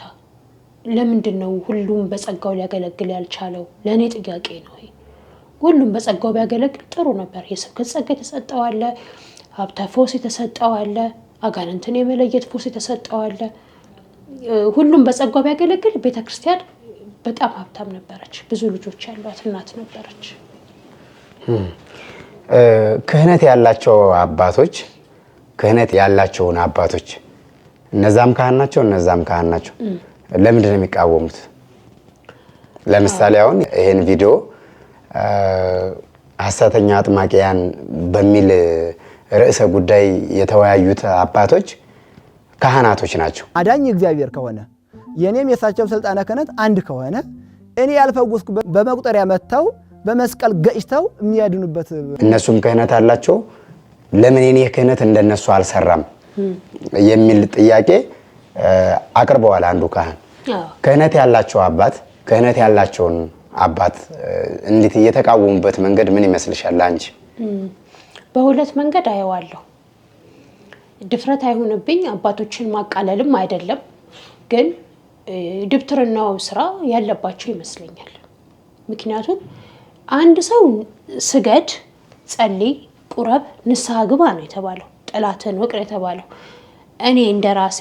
ለምንድን ነው ሁሉም በጸጋው ሊያገለግል ያልቻለው? ለእኔ ጥያቄ ነው ይሄ። ሁሉም በጸጋው ቢያገለግል ጥሩ ነበር። የስብከት ጸጋ የተሰጠው አለ፣ ሀብተ ፎስ የተሰጠው አለ፣ አጋንንትን የመለየት ፎስ የተሰጠው አለ። ሁሉም በጸጋው ቢያገለግል ቤተክርስቲያን በጣም ሀብታም ነበረች። ብዙ ልጆች ያሏት እናት ነበረች። ክህነት ያላቸውን አባቶች እነዛም ካህን ናቸው እነዛም ካህን ናቸው። ለምንድን ነው የሚቃወሙት? ለምሳሌ አሁን ይሄን ቪዲዮ ሐሰተኛ አጥማቂያን በሚል ርዕሰ ጉዳይ የተወያዩት አባቶች ካህናቶች ናቸው። አዳኝ እግዚአብሔር ከሆነ የኔም የሳቸው ስልጣነ ክህነት አንድ ከሆነ እኔ ያልፈወስኩ በመቁጠሪያ መተው በመስቀል ገጭተው የሚያድኑበት እነሱም ክህነት አላቸው። ለምን የኔ ክህነት እንደነሱ አልሰራም የሚል ጥያቄ አቅርበዋል። አንዱ ካህን ክህነት ያላቸው አባት ክህነት ያላቸውን አባት እንዴት እየተቃወሙበት መንገድ ምን ይመስልሻል አንቺ? በሁለት መንገድ አየዋለሁ። ድፍረት አይሆንብኝ አባቶችን ማቃለልም አይደለም፣ ግን ድብትርናው ስራ ያለባቸው ይመስለኛል። ምክንያቱም አንድ ሰው ስገድ፣ ጸልይ፣ ቁረብ፣ ንስሐ ግባ ነው የተባለው። ጠላትን ወቅር የተባለው እኔ እንደራሴ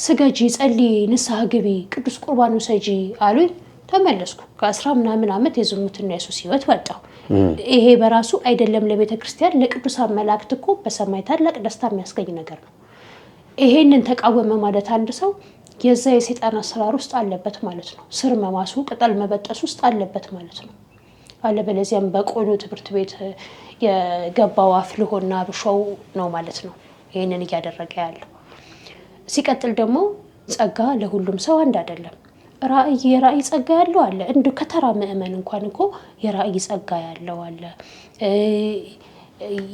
ስገጂ፣ ጸልይ፣ ንስሐ ግቢ፣ ቅዱስ ቁርባን ውሰጂ አሉኝ። ተመለስኩ። ከ10 ምናምን ዓመት የዝሙትና የሱስ ህይወት ወጣሁ። ይሄ በራሱ አይደለም ለቤተ ክርስቲያን ለቅዱሳን መላእክት እኮ በሰማይ ታላቅ ደስታ የሚያስገኝ ነገር ነው። ይሄንን ተቃወመ ማለት አንድ ሰው የዛ የሰይጣን አሰራር ውስጥ አለበት ማለት ነው። ስር መማሱ ቅጠል መበጠስ ውስጥ አለበት ማለት ነው። አለበለዚያም በቆሎ ትምህርት ቤት የገባው አፍልሆና ብሾው ነው ማለት ነው ይሄንን እያደረገ ያለው። ሲቀጥል ደግሞ ጸጋ ለሁሉም ሰው አንድ አይደለም። የራእይ ጸጋ ያለው አለ። እንደ ከተራ ምእመን እንኳን እኮ የራእይ ጸጋ ያለው አለ፣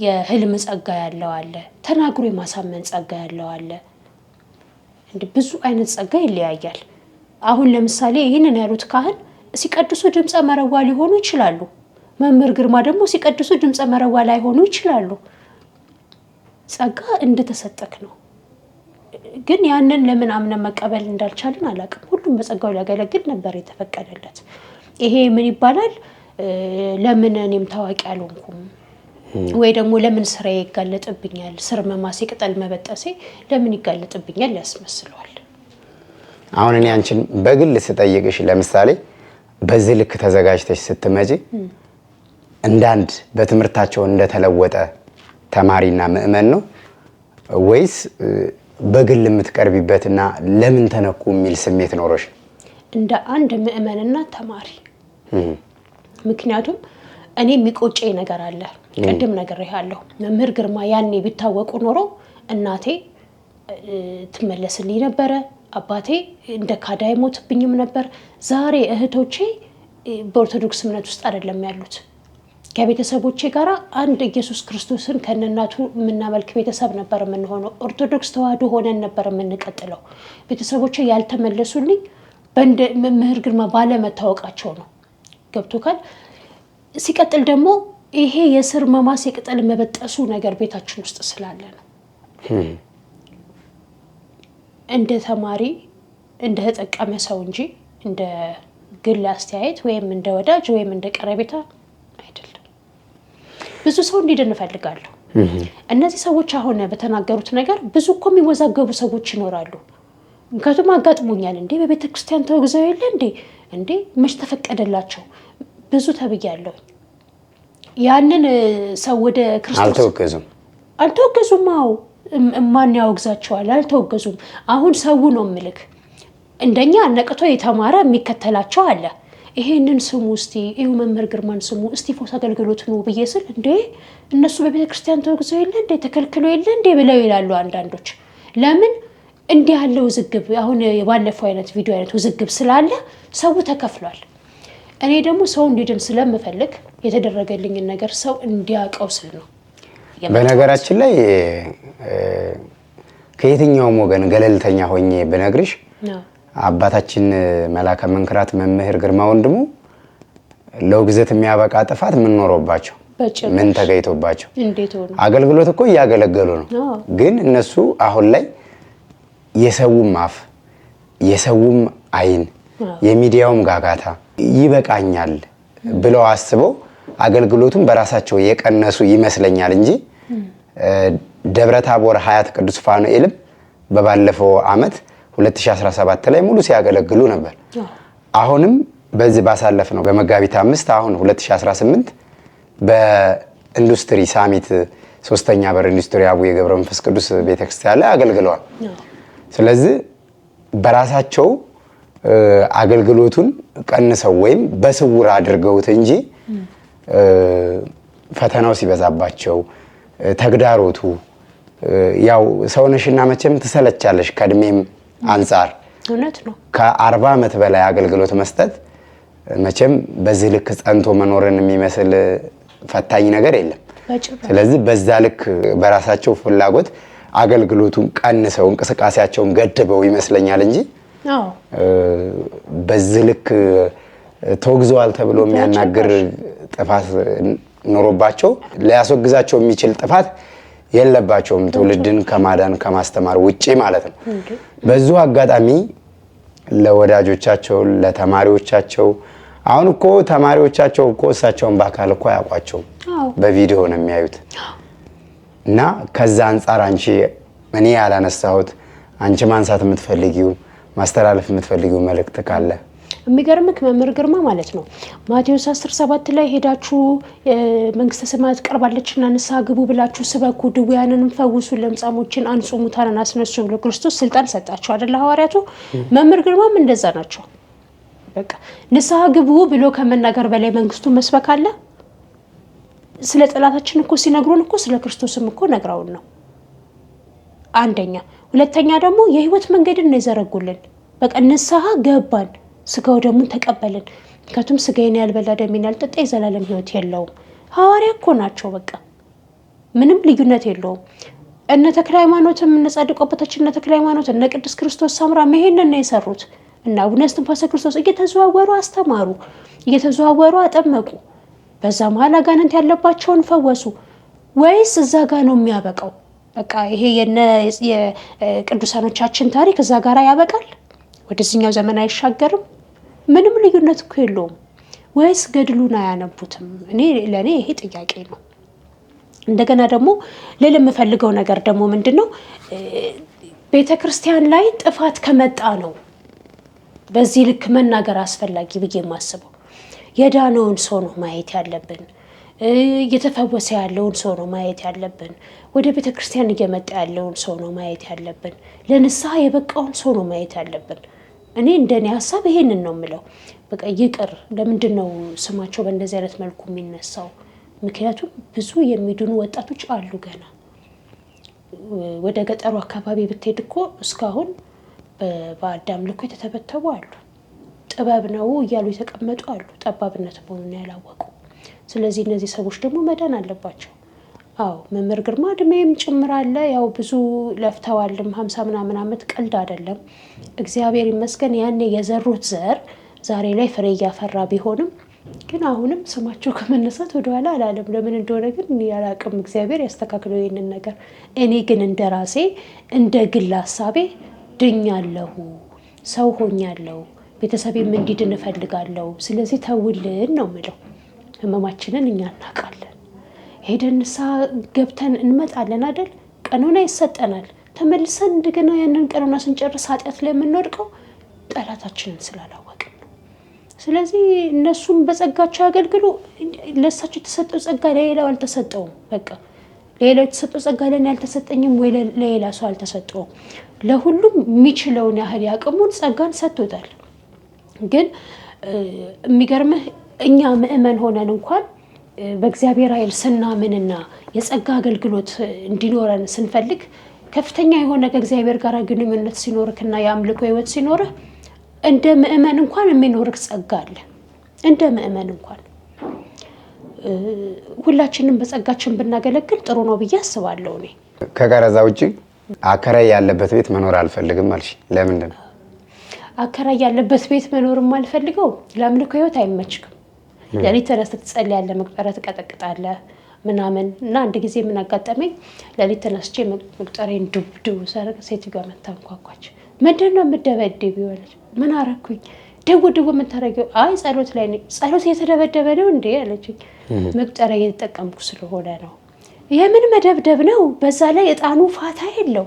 የህልም ጸጋ ያለው አለ፣ ተናግሮ የማሳመን ጸጋ ያለው አለ። እንደ ብዙ አይነት ጸጋ ይለያያል። አሁን ለምሳሌ ይህንን ያሉት ካህን ሲቀድሱ ድምፀ መረዋ ሊሆኑ ይችላሉ። መምህር ግርማ ደግሞ ሲቀድሱ ድምፀ መረዋ ላይሆኑ ይችላሉ። ጸጋ እንደተሰጠክ ነው። ግን ያንን ለምን አምነን መቀበል እንዳልቻልን አላውቅም። ሁሉም በጸጋው ሊያገለግል ነበር የተፈቀደለት። ይሄ ምን ይባላል? ለምን እኔም ታዋቂ አልሆንኩም ወይ ደግሞ ለምን ስራዬ ይጋለጥብኛል? ስር መማሴ ቅጠል መበጠሴ ለምን ይጋለጥብኛል ያስመስለዋል። አሁን እኔ አንቺን በግል ስጠይቅሽ ለምሳሌ በዚህ ልክ ተዘጋጅተሽ ስትመጪ እንዳንድ በትምህርታቸው እንደተለወጠ ተማሪና ምእመን ነው ወይስ በግል የምትቀርቢበትና ለምን ተነኩ የሚል ስሜት ኖሮሽ? እንደ አንድ ምእመንና ተማሪ። ምክንያቱም እኔ የሚቆጨኝ ነገር አለ። ቅድም ነግሬሃለሁ። መምህር ግርማ ያኔ ቢታወቁ ኖሮ እናቴ ትመለስልኝ ነበረ፣ አባቴ እንደ ካዳ አይሞትብኝም ነበር። ዛሬ እህቶቼ በኦርቶዶክስ እምነት ውስጥ አይደለም ያሉት። ከቤተሰቦቼ ጋር አንድ ኢየሱስ ክርስቶስን ከነናቱ የምናመልክ ቤተሰብ ነበር የምንሆነው። ኦርቶዶክስ ተዋህዶ ሆነን ነበር የምንቀጥለው። ቤተሰቦቼ ያልተመለሱልኝ መምህር ግርማ ባለመታወቃቸው ነው። ገብቶካል? ሲቀጥል ደግሞ ይሄ የስር መማስ የቅጠል መበጠሱ ነገር ቤታችን ውስጥ ስላለ ነው። እንደ ተማሪ እንደ ተጠቀመ ሰው እንጂ እንደ ግል አስተያየት ወይም እንደ ወዳጅ ወይም እንደ ቀረቤታ አይደለም። ብዙ ሰው እንዲድን እፈልጋለሁ። እነዚህ ሰዎች አሁን በተናገሩት ነገር ብዙ እኮ የሚወዛገቡ ሰዎች ይኖራሉ። ምክንያቱም አጋጥሞኛል። እንዴ በቤተ ክርስቲያን ተወግዘው የለ እንዴ መች ተፈቀደላቸው? ብዙ ተብያለሁ። ያንን ሰው ወደ ክርስቶስ አልተወገዙም። አዎ ማን ያወግዛቸዋል? አልተወገዙም። አሁን ሰው ነው ምልክ እንደኛ ነቅቶ የተማረ የሚከተላቸው አለ። ይሄንን ስሙ እስቲ ይሁ መምህር ግርማን ስሙ እስቲ ፎስ አገልግሎት ነው ብዬ ስል እንዴ እነሱ በቤተ ክርስቲያን ተወግዘው የለ እንዴ ተከልክሎ የለ እንዴ ብለው ይላሉ አንዳንዶች። ለምን እንዲህ ያለው ውዝግብ አሁን የባለፈው አይነት ቪዲዮ አይነት ውዝግብ ስላለ ሰው ተከፍሏል። እኔ ደግሞ ሰው እንዲድን ስለምፈልግ የተደረገልኝን ነገር ሰው እንዲያውቀው ስል ነው። በነገራችን ላይ ከየትኛውም ወገን ገለልተኛ ሆኜ ብነግርሽ አባታችን መላከ መንክራት መምህር ግርማ ወንድሙ ለውግዘት የሚያበቃ ጥፋት ምን ኖሮባቸው ምን ተገይቶባቸው አገልግሎት እኮ እያገለገሉ ነው። ግን እነሱ አሁን ላይ የሰውም አፍ የሰውም አይን የሚዲያውም ጋጋታ ይበቃኛል ብለው አስበው አገልግሎቱን በራሳቸው የቀነሱ ይመስለኛል እንጂ ደብረታቦር ሀያት ቅዱስ ፋኑኤልም በባለፈው አመት 2017 ላይ ሙሉ ሲያገለግሉ ነበር። አሁንም በዚህ ባሳለፍ ነው በመጋቢት 5 አሁን 2018 በኢንዱስትሪ ሳሚት 3ኛ በር ኢንዱስትሪ አቡነ ገብረ መንፈስ ቅዱስ ቤተክርስቲያን ላይ አገልግለዋል። ስለዚህ በራሳቸው አገልግሎቱን ቀንሰው ወይም በስውር አድርገውት እንጂ ፈተናው ሲበዛባቸው ተግዳሮቱ ያው ሰውነሽና መቼም ትሰለቻለሽ ከእድሜም አንፃር እውነት ነው። ከ40 ዓመት በላይ አገልግሎት መስጠት መቼም በዚህ ልክ ጸንቶ መኖርን የሚመስል ፈታኝ ነገር የለም። ስለዚህ በዛ ልክ በራሳቸው ፍላጎት አገልግሎቱን ቀንሰው እንቅስቃሴያቸውን ገድበው ይመስለኛል እንጂ በዚህ ልክ ተወግዘዋል ተብሎ የሚያናግር ጥፋት ኖሮባቸው ሊያስወግዛቸው የሚችል ጥፋት የለባቸውም። ትውልድን ከማዳን ከማስተማር ውጪ ማለት ነው። በዚሁ አጋጣሚ ለወዳጆቻቸው ለተማሪዎቻቸው አሁን እኮ ተማሪዎቻቸው እኮ እሳቸውን በአካል እኮ አያውቋቸውም፣ በቪዲዮ ነው የሚያዩት። እና ከዛ አንፃር አንቺ እኔ ያላነሳሁት አንቺ ማንሳት የምትፈልጊው ማስተላለፍ የምትፈልጊው መልእክት ካለ? የሚገርምክ መምህር ግርማ ማለት ነው ማቴዎስ 10:7 ላይ ሄዳችሁ መንግስተ ሰማያት ቀርባለችና ንስሐ ግቡ ብላችሁ ስበኩ፣ ድውያንንም ፈውሱ፣ ለምጻሞችን አንጹ፣ ሙታንን አስነሱ ብሎ ክርስቶስ ስልጣን ሰጣቸው አይደል ሐዋርያቱ። መምህር ግርማም እንደዛ ናቸው። በቃ ንስሐ ግቡ ብሎ ከመናገር በላይ መንግስቱን መስበክ አለ? ስለ ጠላታችን እኮ ሲነግሩን እኮ ስለ ክርስቶስም እኮ ነግራውን ነው። አንደኛ፣ ሁለተኛ ደግሞ የህይወት መንገድን ነው የዘረጉልን። በቃ ንስሐ ገባን፣ ስጋው ደሙን ተቀበልን። ምክንያቱም ስጋዬን ያልበላ ደሜን ያልጠጣ የዘላለም ህይወት የለውም። ሐዋርያ እኮ ናቸው። በቃ ምንም ልዩነት የለውም። እነ ተክለ ሃይማኖትም እነ ጻድቁ አባታችን እነ ተክለ ሃይማኖት እነ ቅዱስ ክርስቶስ ሰምራ ይሄንን ነው የሰሩት። እና አቡነ እስትንፋሰ ክርስቶስ እየተዘዋወሩ አስተማሩ፣ እየተዘዋወሩ አጠመቁ። በዛ መሀል አጋንንት ያለባቸውን ፈወሱ። ወይስ እዛ ጋር ነው የሚያበቃው? በቃ ይሄ የቅዱሳኖቻችን ታሪክ እዛ ጋር ያበቃል? ወደዚህኛው ዘመን አይሻገርም? ምንም ልዩነት እኮ የለውም። ወይስ ገድሉን አያነቡትም? ለእኔ ይሄ ጥያቄ ነው። እንደገና ደግሞ ልል የምፈልገው ነገር ደግሞ ምንድነው ቤተ ክርስቲያን ላይ ጥፋት ከመጣ ነው በዚህ ልክ መናገር አስፈላጊ ብዬ የማስበው። የዳነውን ሰው ነው ማየት ያለብን። እየተፈወሰ ያለውን ሰው ነው ማየት ያለብን። ወደ ቤተ ክርስቲያን እየመጣ ያለውን ሰው ነው ማየት ያለብን። ለንስሐ የበቃውን ሰው ነው ማየት ያለብን። እኔ እንደኔ ሀሳብ ይሄንን ነው የምለው። በቃ ይቅር። ለምንድን ነው ስማቸው በእንደዚህ አይነት መልኩ የሚነሳው? ምክንያቱም ብዙ የሚድኑ ወጣቶች አሉ ገና። ወደ ገጠሩ አካባቢ ብትሄድ እኮ እስካሁን በአዳም ልኮ የተተበተቡ አሉ። ጥበብ ነው እያሉ የተቀመጡ አሉ፣ ጠባብነት መሆኑን ያላወቁ። ስለዚህ እነዚህ ሰዎች ደግሞ መዳን አለባቸው። አዎ መምህር ግርማ እድሜም ጭምር አለ። ያው ብዙ ለፍተዋልም 50 ምናምን ዓመት ቀልድ አይደለም። እግዚአብሔር ይመስገን ያኔ የዘሩት ዘር ዛሬ ላይ ፍሬ እያፈራ ቢሆንም ግን አሁንም ስማቸው ከመነሳት ወደኋላ አላለም። ለምን እንደሆነ ግን ያላቅም። እግዚአብሔር ያስተካክለው ይህንን ነገር። እኔ ግን እንደ ራሴ እንደ ግል ሀሳቤ ድኛለሁ፣ ሰው ሆኛለሁ፣ ቤተሰቤም እንዲድን እፈልጋለሁ። ስለዚህ ተውልን ነው የምለው። ህመማችንን እኛ እናውቃለን። ሄደን ንስሐ ገብተን እንመጣለን አይደል? ቀኖና ይሰጠናል። ተመልሰን እንደገና ያንን ቀኖና ስንጨርስ ኃጢአት ላይ የምንወድቀው ጠላታችንን ስላላወቅን ነው። ስለዚህ እነሱም በጸጋቸው ያገልግሉ። ለእሳቸው የተሰጠው ጸጋ ለሌላው አልተሰጠውም። በቃ ለሌላው የተሰጠው ጸጋ ለእኔ አልተሰጠኝም ወይ ለሌላ ሰው አልተሰጠውም። ለሁሉም የሚችለውን ያህል ያቅሙን ጸጋን ሰጥቶታል። ግን የሚገርምህ እኛ ምእመን ሆነን እንኳን በእግዚአብሔር ኃይል ስናምንና የጸጋ አገልግሎት እንዲኖረን ስንፈልግ ከፍተኛ የሆነ ከእግዚአብሔር ጋር ግንኙነት ሲኖርክና የአምልኮ ህይወት ሲኖርህ እንደ ምእመን እንኳን የሚኖርክ ጸጋ አለ። እንደ ምእመን እንኳን ሁላችንም በጸጋችን ብናገለግል ጥሩ ነው ብዬ አስባለሁ። እኔ ከቀረዛ ውጪ አከራይ ያለበት ቤት መኖር አልፈልግም አልሽ። ለምንድን ነው አከራይ ያለበት ቤት መኖር የማልፈልገው? ለአምልኮ ህይወት አይመችክም። ለሊት ተነስተህ ትጸልያለህ፣ መቁጠሪያ ትቀጠቅጣለህ ምናምን እና አንድ ጊዜ ምን አጋጠመኝ? ለሊት ተነስቼ መቁጠሪያን ዱብ ሳረግ ሴትዮዋ መታ አንኳኳች። ምንድን ነው የምትደበድቢው አለች። ምን አረኩኝ? ደው የምታረጊው? አይ ጸሎት ላይ ነኝ። ጸሎት እየተደበደበ ነው እንዴ አለችኝ። መቁጠሪያ እየተጠቀምኩ ስለሆነ ነው። የምን መደብደብ ነው? በዛ ላይ እጣኑ ፋታ የለው።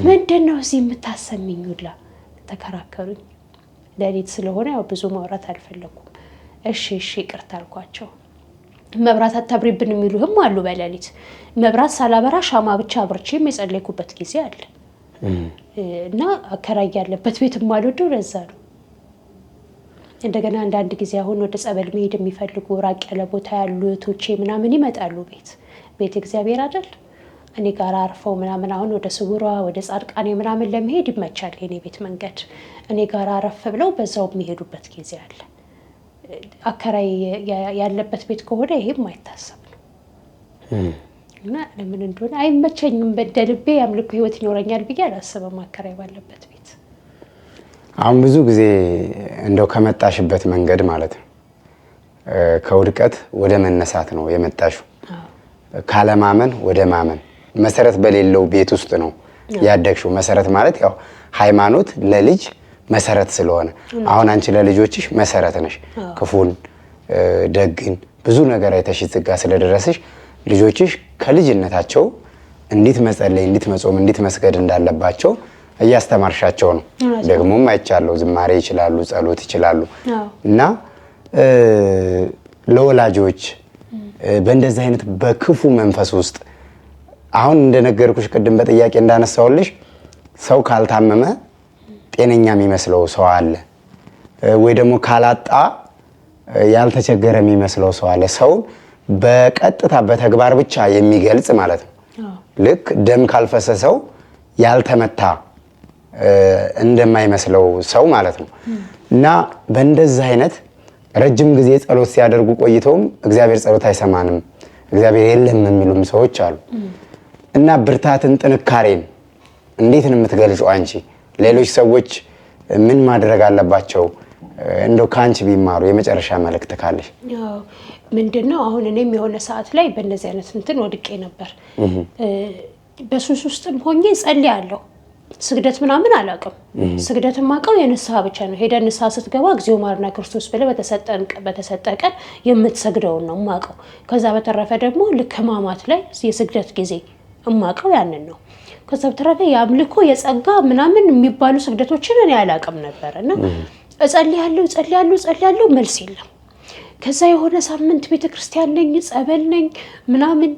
ምንድን ነው እዚህ የምታሰሚኝ ሁላ ተከራከሩኝ። ሌሊት ስለሆነ ያው ብዙ ማውራት አልፈለኩም። እሺ ይቅርታ አልኳቸው። መብራት አታብሪብን የሚሉህም አሉ። በሌሊት መብራት ሳላበራ ሻማ ብቻ አብርቼም የጸለይኩበት ጊዜ አለ። እና አከራይ ያለበት ቤት የማልወደው ለዛ ነው። እንደገና አንዳንድ ጊዜ አሁን ወደ ጸበል መሄድ የሚፈልጉ ራቅ ያለ ቦታ ያሉ እህቶቼ ምናምን ይመጣሉ። ቤት እግዚአብሔር አይደል እኔ ጋር አርፈው ምናምን አሁን ወደ ስውሯ ወደ ጻድቃኔ ምናምን ለመሄድ ይመቻል የኔ ቤት መንገድ። እኔ ጋር አረፍ ብለው በዛው የሚሄዱበት ጊዜ አለ። አከራይ ያለበት ቤት ከሆነ ይሄም አይታሰብ ነው። እና ለምን እንደሆነ አይመቸኝም። በደልቤ ያምልኩ ህይወት ይኖረኛል ብዬ አላስብም አከራይ ባለበት ቤት። አሁን ብዙ ጊዜ እንደው ከመጣሽበት መንገድ ማለት ነው ከውድቀት ወደ መነሳት ነው የመጣሽው። ካለማመን ወደ ማመን መሰረት በሌለው ቤት ውስጥ ነው ያደግሽው። መሰረት ማለት ያው ሃይማኖት ለልጅ መሰረት ስለሆነ አሁን አንቺ ለልጆችሽ መሰረት ነሽ። ክፉን ደግን ብዙ ነገር አይተሽ ዝጋ ስለደረስሽ ልጆችሽ ከልጅነታቸው እንዴት መጸለይ፣ እንዴት መጾም፣ እንዴት መስገድ እንዳለባቸው እያስተማርሻቸው ነው። ደግሞም አይቻለሁ ዝማሬ ይችላሉ፣ ጸሎት ይችላሉ። እና ለወላጆች በእንደዚህ አይነት በክፉ መንፈስ ውስጥ አሁን እንደነገርኩሽ ቅድም በጥያቄ እንዳነሳውልሽ ሰው ካልታመመ ጤነኛ የሚመስለው ሰው አለ፣ ወይ ደግሞ ካላጣ ያልተቸገረ የሚመስለው ሰው አለ። ሰው በቀጥታ በተግባር ብቻ የሚገልጽ ማለት ነው። ልክ ደም ካልፈሰሰው ያልተመታ እንደማይመስለው ሰው ማለት ነው። እና በእንደዚህ አይነት ረጅም ጊዜ ጸሎት ሲያደርጉ ቆይተውም እግዚአብሔር ጸሎት አይሰማንም፣ እግዚአብሔር የለም የሚሉም ሰዎች አሉ። እና ብርታትን፣ ጥንካሬን እንዴት ነው የምትገልጹ አንቺ? ሌሎች ሰዎች ምን ማድረግ አለባቸው? እንደው ካንቺ ቢማሩ የመጨረሻ መልእክት ካለሽ? ምንድነው አሁን እኔም የሆነ ሰዓት ላይ በእነዚህ አይነት እንትን ወድቄ ነበር። በሱስ ውስጥም ሆኜ ጸልያለሁ። ስግደት ምናምን አላውቅም። ስግደት ማቀው የንስሐ ብቻ ነው። ሄደ ንስሐ ስትገባ እግዚኦ ማርና ክርስቶስ ብለህ በተሰጠ ቀን የምትሰግደውን ነው ማቀው። ከዛ በተረፈ ደግሞ ልክ ሕማማት ላይ የስግደት ጊዜ ማቀው ያንን ነው። ከዛ በተረፈ የአምልኮ የጸጋ ምናምን የሚባሉ ስግደቶችን እኔ አላውቅም ነበር። እና እጸልያለሁ መልስ የለም። ከዛ የሆነ ሳምንት ቤተክርስቲያን ነኝ፣ ጸበል ነኝ ምናምን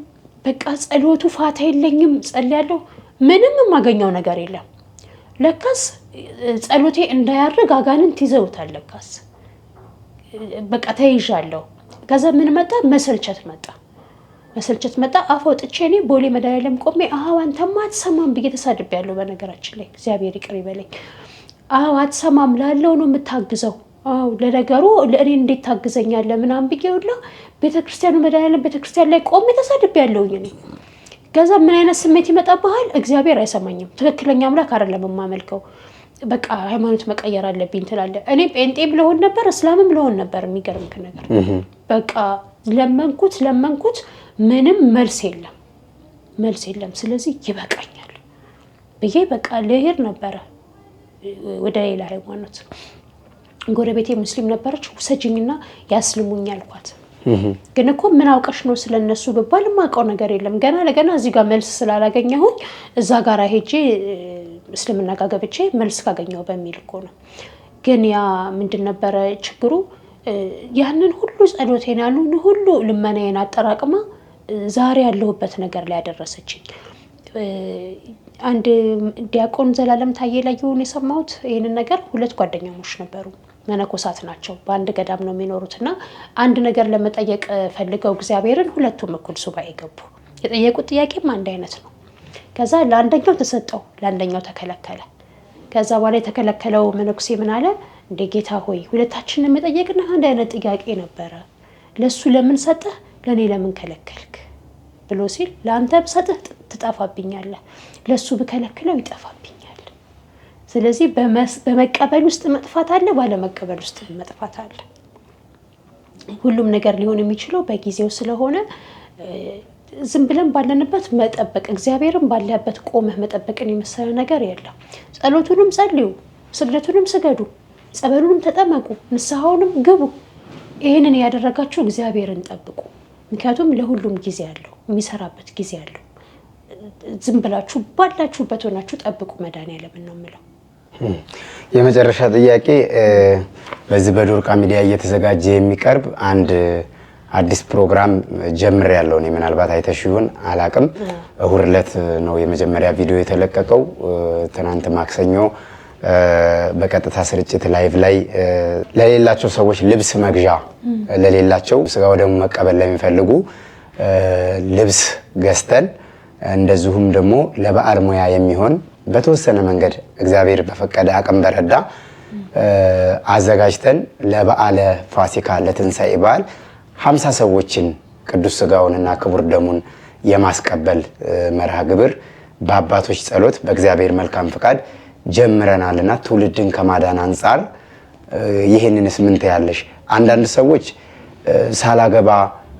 በቃ ጸሎቱ ፋታ የለኝም። ጸልያለሁ ምንም የማገኘው ነገር የለም። ለካስ ጸሎቴ እንዳያርግ አጋንንት ይዘውታል። ለካስ በቃ ተይዣለሁ። ከዛ ምን መጣ? መሰልቸት መጣ። አፍ አውጥቼ እኔ ቦሌ መድኃኒዓለም ቆሜ አንተማ አትሰማም ብዬ ተሳድቤያለሁ። በነገራችን ላይ እግዚአብሔር ይቅር ይበለኝ። አትሰማም ላለው ነው የምታግዘው። ለነገሩ ለእኔ እንዴት ታግዘኛለህ ምናምን ብዬ ሁላ ቤተክርስቲያኑ መድኃኒዓለም ቤተክርስቲያን ላይ ቆሜ ተሳድቤያለሁኝ እኔ። ከዛ ምን አይነት ስሜት ይመጣብሃል? እግዚአብሔር አይሰማኝም፣ ትክክለኛ አምላክ አይደለም የማመልከው፣ በቃ ሃይማኖት መቀየር አለብኝ ትላለህ። እኔ ጴንጤም ልሆን ነበር እስላምም ልሆን ነበር። የሚገርምክ ነገር በቃ ለመንኩት ምንም መልስ የለም። ስለዚህ ይበቃኛል ብዬ በቃ ልሄድ ነበረ ወደ ሌላ ሃይማኖት። ጎረቤቴ ሙስሊም ነበረች፣ ውሰጂኝና ያስልሙኝ አልኳት። ግን እኮ ምን አውቀሽ ነው ስለነሱ ብባል የማውቀው ነገር የለም። ገና ለገና እዚህ ጋር መልስ ስላላገኘሁኝ እዛ ጋር ሄጄ እስልምና ጋር ገብቼ መልስ ካገኘሁ በሚል እኮ ነው። ግን ያ ምንድን ነበረ ችግሩ? ያንን ሁሉ ጸሎቴን ያሉን ሁሉ ልመናዬን አጠራቅማ ዛሬ ያለሁበት ነገር ላይ ያደረሰችኝ። አንድ ዲያቆን ዘላለም ታዬ ላይ የሆነ የሰማሁት ይህንን ነገር። ሁለት ጓደኛሞች ነበሩ፣ መነኮሳት ናቸው። በአንድ ገዳም ነው የሚኖሩትና አንድ ነገር ለመጠየቅ ፈልገው እግዚአብሔርን ሁለቱም እኩል ሱባኤ ገቡ። የጠየቁት ጥያቄም አንድ አይነት ነው። ከዛ ለአንደኛው ተሰጠው፣ ለአንደኛው ተከለከለ። ከዛ በኋላ የተከለከለው መነኩሴ ምን አለ? እንደ ጌታ ሆይ ሁለታችንን የመጠየቅና አንድ አይነት ጥያቄ ነበረ፣ ለሱ ለምን ሰጠህ፣ ለኔ ለምን ከለከልክ ብሎ ሲል፣ ለአንተ ብሰጥህ ትጠፋብኛለህ፣ ለሱ ብከለክለው ይጠፋብኛል። ስለዚህ በመቀበል ውስጥ መጥፋት አለ፣ ባለመቀበል ውስጥ መጥፋት አለ። ሁሉም ነገር ሊሆን የሚችለው በጊዜው ስለሆነ ዝም ብለን ባለንበት መጠበቅ፣ እግዚአብሔርን ባለበት ቆመህ መጠበቅን የመሰለ ነገር የለም። ጸሎቱንም ጸልዩ፣ ስግደቱንም ስገዱ፣ ጸበሉንም ተጠመቁ፣ ንስሐውንም ግቡ። ይህንን ያደረጋችሁ እግዚአብሔርን ጠብቁ። ምክንያቱም ለሁሉም ጊዜ አለው፣ የሚሰራበት ጊዜ አለው። ዝም ብላችሁ ባላችሁበት ሆናችሁ ጠብቁ። መድኃኒዓለም ነው የምለው። የመጨረሻ ጥያቄ በዚህ በዶርቃ ሚዲያ እየተዘጋጀ የሚቀርብ አንድ አዲስ ፕሮግራም ጀምር ያለው ነው። ምናልባት አይተሽ ይሆን አላቅም። እሁድ ዕለት ነው የመጀመሪያ ቪዲዮ የተለቀቀው። ትናንት ማክሰኞ በቀጥታ ስርጭት ላይቭ ላይ ለሌላቸው ሰዎች ልብስ መግዣ ለሌላቸው ስጋ ወደሙ መቀበል ለሚፈልጉ ልብስ ገዝተን እንደዚሁም ደግሞ ለበዓል ሙያ የሚሆን በተወሰነ መንገድ እግዚአብሔር በፈቀደ አቅም በረዳ አዘጋጅተን ለበዓለ ፋሲካ ለትንሣኤ በዓል 50 ሰዎችን ቅዱስ ስጋውንና ክቡር ደሙን የማስቀበል መርሃ ግብር በአባቶች ጸሎት በእግዚአብሔር መልካም ፍቃድ ጀምረናልና ትውልድን ከማዳን አንጻር ይሄንንስ ምን ትያለሽ? አንዳንድ ሰዎች ሳላገባ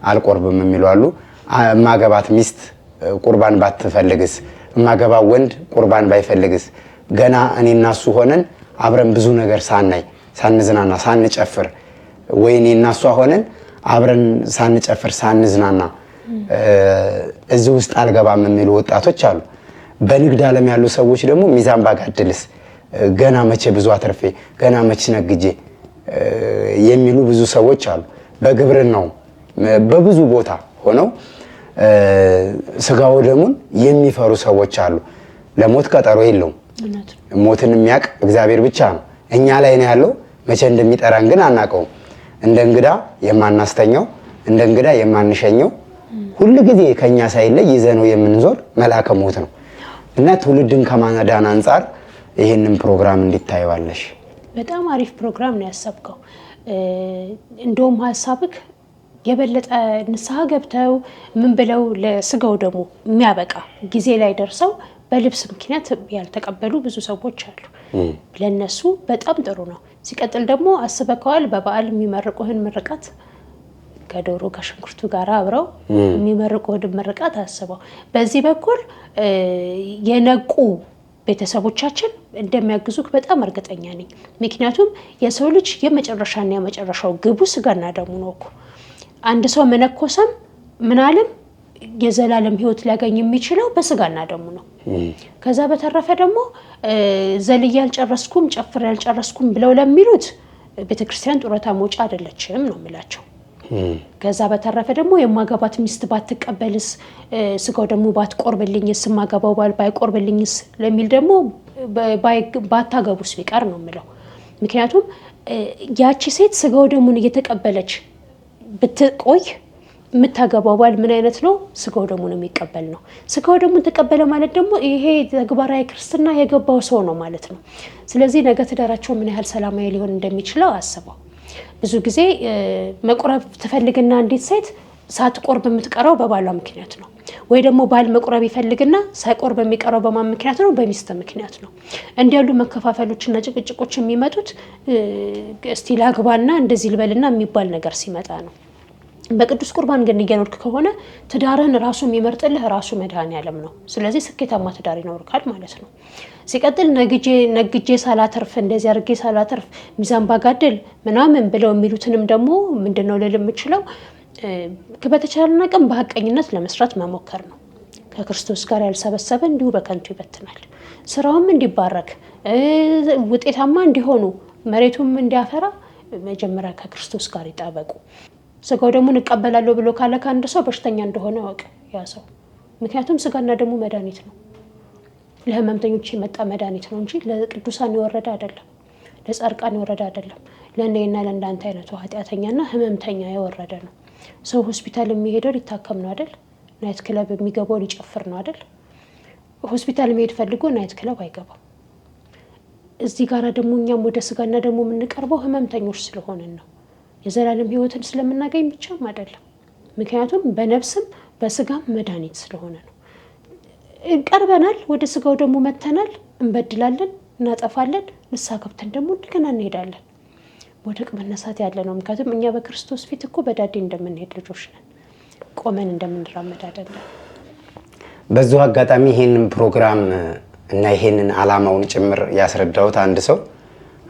አልቆርብም የሚሉ አሉ። ማገባት ሚስት ቁርባን ባትፈልግስ፣ ማገባው ወንድ ቁርባን ባይፈልግስ፣ ገና እኔና እሱ ሆነን አብረን ብዙ ነገር ሳናይ ሳንዝናና ሳንጨፍር ወይ እኔና እሷ ሆነን አብረን ሳንጨፍር ሳንዝናና እዚህ ውስጥ አልገባም የሚሉ ወጣቶች አሉ። በንግድ ዓለም ያሉ ሰዎች ደግሞ ሚዛን ባጋድልስ፣ ገና መቼ ብዙ አትርፌ፣ ገና መቼ ነግጄ የሚሉ ብዙ ሰዎች አሉ። በግብርናው በብዙ ቦታ ሆነው ስጋው ደሙን የሚፈሩ ሰዎች አሉ። ለሞት ቀጠሮ የለውም። ሞትን የሚያውቅ እግዚአብሔር ብቻ ነው። እኛ ላይ ነው ያለው። መቼ እንደሚጠራን ግን አናውቀውም። እንደ እንግዳ የማናስተኛው፣ እንደ እንግዳ የማንሸኘው፣ ሁሉ ጊዜ ከኛ ሳይለይ ይዘነው የምንዞር መልአከ ሞት ነው እና ትውልድን ከማዳን አንጻር ይህንን ፕሮግራም እንዲታየዋለሽ። በጣም አሪፍ ፕሮግራም ነው ያሰብከው። እንደውም ሀሳብክ የበለጠ ንስሐ ገብተው ምን ብለው ለስጋው ደግሞ የሚያበቃ ጊዜ ላይ ደርሰው በልብስ ምክንያት ያልተቀበሉ ብዙ ሰዎች አሉ። ለነሱ በጣም ጥሩ ነው። ሲቀጥል ደግሞ አስበከዋል። በበዓል የሚመርቁህን ምርቃት ከዶሮ ከሽንኩርቱ ጋር አብረው የሚመርቁህን ምርቃት አስበው። በዚህ በኩል የነቁ ቤተሰቦቻችን እንደሚያግዙክ በጣም እርግጠኛ ነኝ። ምክንያቱም የሰው ልጅ የመጨረሻና የመጨረሻው ግቡ ስጋና ደሙ ነው እኮ። አንድ ሰው መነኮሰም ምናለም የዘላለም ሕይወት ሊያገኝ የሚችለው በስጋና ደሙ ነው። ከዛ በተረፈ ደግሞ ዘልዬ ያልጨረስኩም ጨፍሬ ያልጨረስኩም ብለው ለሚሉት ቤተክርስቲያን ጡረታ መውጫ አይደለችም ነው የምላቸው። ከዛ በተረፈ ደግሞ የማገባት ሚስት ባትቀበልስ፣ ስጋው ደግሞ ባትቆርብልኝስ፣ የማገባው ባል ባይቆርብልኝስ ለሚል ደግሞ ባታገቡስ ቢቀር ነው የምለው። ምክንያቱም ያቺ ሴት ስጋው ደሙን እየተቀበለች ብትቆይ የምታገባው ባል ምን አይነት ነው? ስጋው ደሙን የሚቀበል ነው። ስጋው ደሙን ተቀበለ ማለት ደግሞ ይሄ ተግባራዊ ክርስትና የገባው ሰው ነው ማለት ነው። ስለዚህ ነገ ትዳራቸው ምን ያህል ሰላማዊ ሊሆን እንደሚችለው አስበው። ብዙ ጊዜ መቁረብ ትፈልግና አንዲት ሴት ሳትቆርብ የምትቀረው በባሏ ምክንያት ነው። ወይ ደግሞ ባል መቁረብ ይፈልግና ሳይቆርብ የሚቀረው በማን ምክንያት ነው? በሚስት ምክንያት ነው። እንዲህ ያሉ መከፋፈሎችና ጭቅጭቆች የሚመጡት እስቲ ላግባና እንደዚህ ልበልና የሚባል ነገር ሲመጣ ነው። በቅዱስ ቁርባን ግን እየኖርክ ከሆነ ትዳርህን ራሱ የሚመርጥልህ ራሱ መድኃኔዓለም ነው። ስለዚህ ስኬታማ ትዳር ይኖርካል ማለት ነው። ሲቀጥል ነግጄ ሳላተርፍ እንደዚህ አድርጌ ሳላተርፍ ሚዛን ባጋድል ምናምን ብለው የሚሉትንም ደግሞ ምንድነው ልል የምችለው በተቻለን አቅም በሀቀኝነት ለመስራት መሞከር ነው። ከክርስቶስ ጋር ያልሰበሰበ እንዲሁ በከንቱ ይበትናል። ስራውም እንዲባረክ ውጤታማ እንዲሆኑ መሬቱም እንዲያፈራ መጀመሪያ ከክርስቶስ ጋር ይጣበቁ። ስጋው ደግሞ እንቀበላለሁ ብሎ ካለ ከአንድ ሰው በሽተኛ እንደሆነ ወቅ ያ ሰው። ምክንያቱም ስጋና ደግሞ መድኃኒት ነው። ለህመምተኞች የመጣ መድኃኒት ነው እንጂ ለቅዱሳን የወረደ አይደለም፣ ለጻድቃን የወረደ አይደለም። ለእኔና ለእንዳንተ አይነቱ ኃጢአተኛና ህመምተኛ የወረደ ነው። ሰው ሆስፒታል የሚሄደው ሊታከም ነው አይደል? ናይት ክለብ የሚገባው ሊጨፍር ነው አይደል? ሆስፒታል መሄድ ፈልጎ ናይት ክለብ አይገባም። እዚህ ጋራ ደግሞ እኛም ወደ ስጋና ደግሞ የምንቀርበው ህመምተኞች ስለሆንን ነው። የዘላለም ህይወትን ስለምናገኝ ብቻም አይደለም። ምክንያቱም በነፍስም በስጋም መድኃኒት ስለሆነ ነው። ቀርበናል፣ ወደ ስጋው ደግሞ መተናል፣ እንበድላለን፣ እናጠፋለን፣ ንስሐ ገብተን ደግሞ እንደገና እንሄዳለን። ወደቅ መነሳት ያለ ነው። ምክንያቱም እኛ በክርስቶስ ፊት እኮ በዳዴ እንደምንሄድ ልጆች ነን፣ ቆመን እንደምንራመድ አይደለም። በዚሁ አጋጣሚ ይሄንን ፕሮግራም እና ይሄንን አላማውን ጭምር ያስረዳሁት አንድ ሰው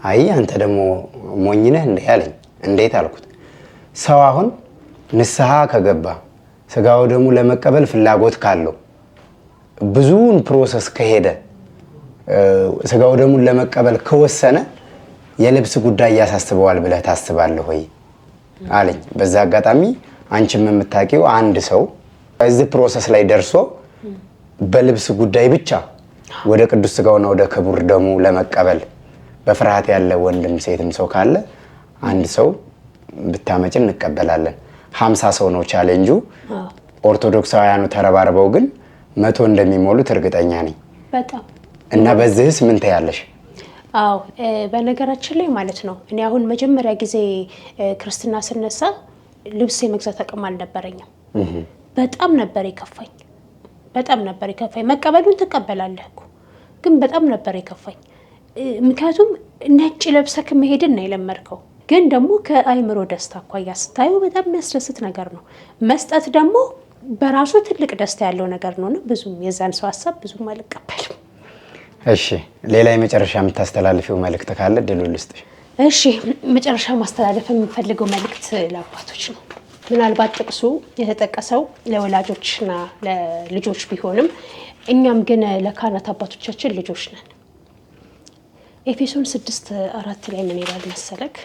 አይ አንተ ደግሞ ሞኝ ነህ እንዴ ያለኝ። እንዴት አልኩት። ሰው አሁን ንስሐ ከገባ ስጋው ደግሞ ለመቀበል ፍላጎት ካለው ብዙውን ፕሮሰስ ከሄደ ስጋው ደሙን ለመቀበል ከወሰነ የልብስ ጉዳይ ያሳስበዋል ብለህ ታስባለህ ወይ አለኝ። በዛ አጋጣሚ አንቺም የምታውቂው አንድ ሰው እዚህ ፕሮሰስ ላይ ደርሶ በልብስ ጉዳይ ብቻ ወደ ቅዱስ ስጋውና ወደ ክቡር ደሙ ለመቀበል በፍርሃት ያለ ወንድም ሴትም ሰው ካለ አንድ ሰው ብታመጭ እንቀበላለን። 50 ሰው ነው ቻሌንጁ። ኦርቶዶክሳውያኑ ተረባርበው ግን 100 እንደሚሞሉት እርግጠኛ ነኝ። በጣም እና በዚህስ ምን ታያለሽ? አዎ በነገራችን ላይ ማለት ነው እኔ አሁን መጀመሪያ ጊዜ ክርስትና ስነሳ ልብስ የመግዛት አቅም አልነበረኝም። በጣም ነበር የከፋኝ። መቀበሉን ትቀበላለህ እኮ ግን በጣም ነበር የከፋኝ። ምክንያቱም ነጭ ለብሰህ መሄድን ነው የለመድከው። ግን ደግሞ ከአይምሮ ደስታ አኳያ ስታየው በጣም የሚያስደስት ነገር ነው። መስጠት ደግሞ በራሱ ትልቅ ደስታ ያለው ነገር ነውና ብዙም የዛን ሰው ሀሳብ ብዙም አልቀበልም። እሺ ሌላ የመጨረሻ የምታስተላልፊው መልእክት ካለ ድሉ ልስጥሽ። እሺ መጨረሻ ማስተላለፍ የምፈልገው መልእክት ለአባቶች ነው። ምናልባት ጥቅሱ የተጠቀሰው ለወላጆችና ለልጆች ቢሆንም እኛም ግን ለካህናት አባቶቻችን ልጆች ነን። ኤፌሶን 6:4 ላይ ምን ይላል መሰለክ?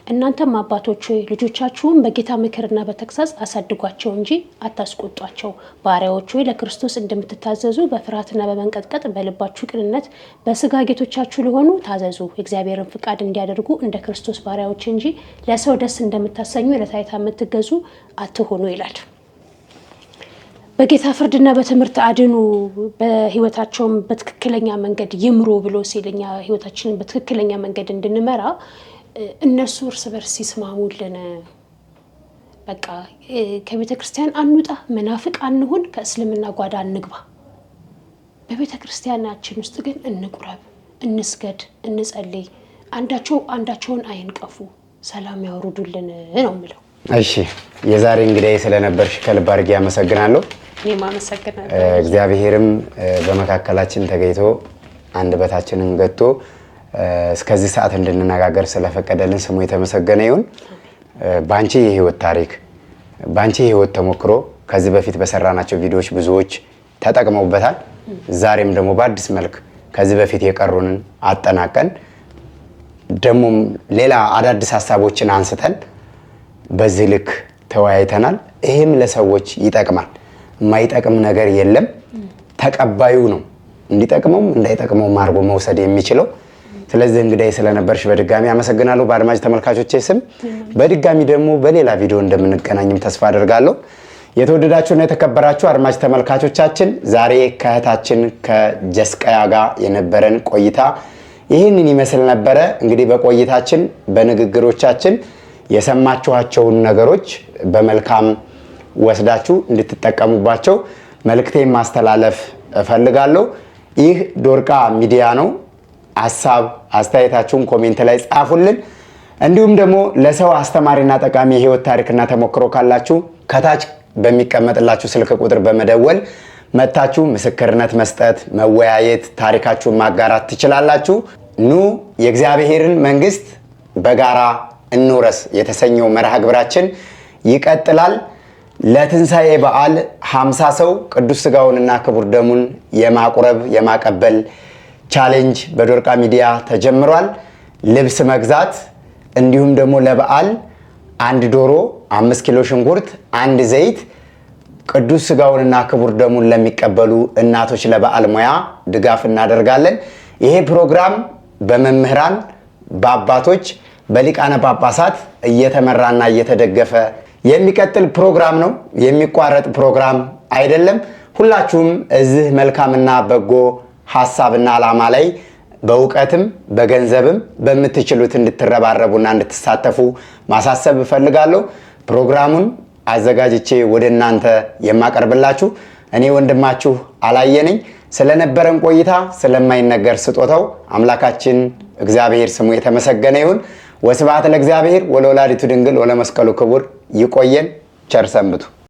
እናንተም አባቶች ልጆቻችሁን በጌታ ምክርና በተግሳጽ አሳድጓቸው እንጂ አታስቆጧቸው። ባሪያዎች ሆይ ለክርስቶስ እንደምትታዘዙ በፍርሃትና በመንቀጥቀጥ በልባችሁ ቅንነት በስጋ ጌቶቻችሁ ለሆኑ ታዘዙ። የእግዚአብሔርን ፍቃድ እንዲያደርጉ እንደ ክርስቶስ ባሪያዎች እንጂ ለሰው ደስ እንደምታሰኙ ለታይታ የምትገዙ አትሆኑ ይላል። በጌታ ፍርድና በትምህርት አድኑ፣ በህይወታቸውም በትክክለኛ መንገድ ይምሩ ብሎ ሲልኛ ህይወታችንን በትክክለኛ መንገድ እንድንመራ እነሱ እርስ በርስ ሲስማሙልን በቃ ከቤተ ክርስቲያን አንውጣ፣ መናፍቅ አንሁን፣ ከእስልምና ጓዳ አንግባ። በቤተ ክርስቲያናችን ውስጥ ግን እንቁረብ፣ እንስገድ፣ እንጸልይ፣ አንዳቸውን አይንቀፉ፣ ሰላም ያወርዱልን ነው የምለው። እሺ የዛሬ እንግዲህ ስለነበርሽ ከልብ አድርጌ አመሰግናለሁ። እኔም አመሰግናለሁ። እግዚአብሔርም በመካከላችን ተገኝቶ አንደበታችንን ገጥቶ እስከዚህ ሰዓት እንድንነጋገር ስለፈቀደልን ስሙ የተመሰገነ ይሁን። ባንቺ የህይወት ታሪክ፣ ባንቺ የህይወት ተሞክሮ ከዚህ በፊት በሰራናቸው ቪዲዮዎች ብዙዎች ተጠቅመውበታል። ዛሬም ደግሞ በአዲስ መልክ ከዚህ በፊት የቀሩንን አጠናቀን ደግሞ ሌላ አዳዲስ ሀሳቦችን አንስተን በዚህ ልክ ተወያይተናል። ይህም ለሰዎች ይጠቅማል። የማይጠቅም ነገር የለም። ተቀባዩ ነው እንዲጠቅመውም እንዳይጠቅመውም አድርጎ መውሰድ የሚችለው። ስለዚህ እንግዲህ ስለነበርሽ በድጋሚ አመሰግናለሁ በአድማጭ ተመልካቾቼ ስም። በድጋሚ ደግሞ በሌላ ቪዲዮ እንደምንገናኝም ተስፋ አደርጋለሁ። የተወደዳችሁና የተከበራችሁ አድማጭ ተመልካቾቻችን ዛሬ ከእህታችን ከጀስቀያ ጋር የነበረን ቆይታ ይህንን ይመስል ነበረ። እንግዲህ በቆይታችን በንግግሮቻችን የሰማችኋቸውን ነገሮች በመልካም ወስዳችሁ እንድትጠቀሙባቸው መልእክቴን ማስተላለፍ እፈልጋለሁ። ይህ ዶርቃ ሚዲያ ነው። ሐሳብ አስተያየታችሁን ኮሜንት ላይ ጻፉልን። እንዲሁም ደግሞ ለሰው አስተማሪና ጠቃሚ የህይወት ታሪክና ተሞክሮ ካላችሁ ከታች በሚቀመጥላችሁ ስልክ ቁጥር በመደወል መታችሁ ምስክርነት መስጠት፣ መወያየት፣ ታሪካችሁን ማጋራት ትችላላችሁ። ኑ የእግዚአብሔርን መንግስት በጋራ እንውረስ የተሰኘው መርሃ ግብራችን ይቀጥላል። ለትንሣኤ በዓል 50 ሰው ቅዱስ ስጋውንና ክቡር ደሙን የማቁረብ የማቀበል ቻሌንጅ በዶርቃ ሚዲያ ተጀምሯል። ልብስ መግዛት እንዲሁም ደግሞ ለበዓል 1 ዶሮ፣ 5 ኪሎ ሽንኩርት፣ 1 ዘይት ቅዱስ ስጋውንና ክቡር ደሙን ለሚቀበሉ እናቶች ለበዓል ሙያ ድጋፍ እናደርጋለን። ይሄ ፕሮግራም በመምህራን በአባቶች በሊቃነ ጳጳሳት እየተመራና እየተደገፈ የሚቀጥል ፕሮግራም ነው። የሚቋረጥ ፕሮግራም አይደለም። ሁላችሁም እዚህ መልካምና በጎ ሐሳብና ዓላማ ላይ በእውቀትም በገንዘብም በምትችሉት እንድትረባረቡና እንድትሳተፉ ማሳሰብ እፈልጋለሁ። ፕሮግራሙን አዘጋጅቼ ወደ እናንተ የማቀርብላችሁ እኔ ወንድማችሁ አላየነኝ። ስለነበረን ቆይታ ስለማይነገር ስጦታው አምላካችን እግዚአብሔር ስሙ የተመሰገነ ይሁን። ወስብሐት ለእግዚአብሔር ወለወላዲቱ ድንግል ወለመስቀሉ ክቡር። ይቆየን። ቸር ሰንብቱ።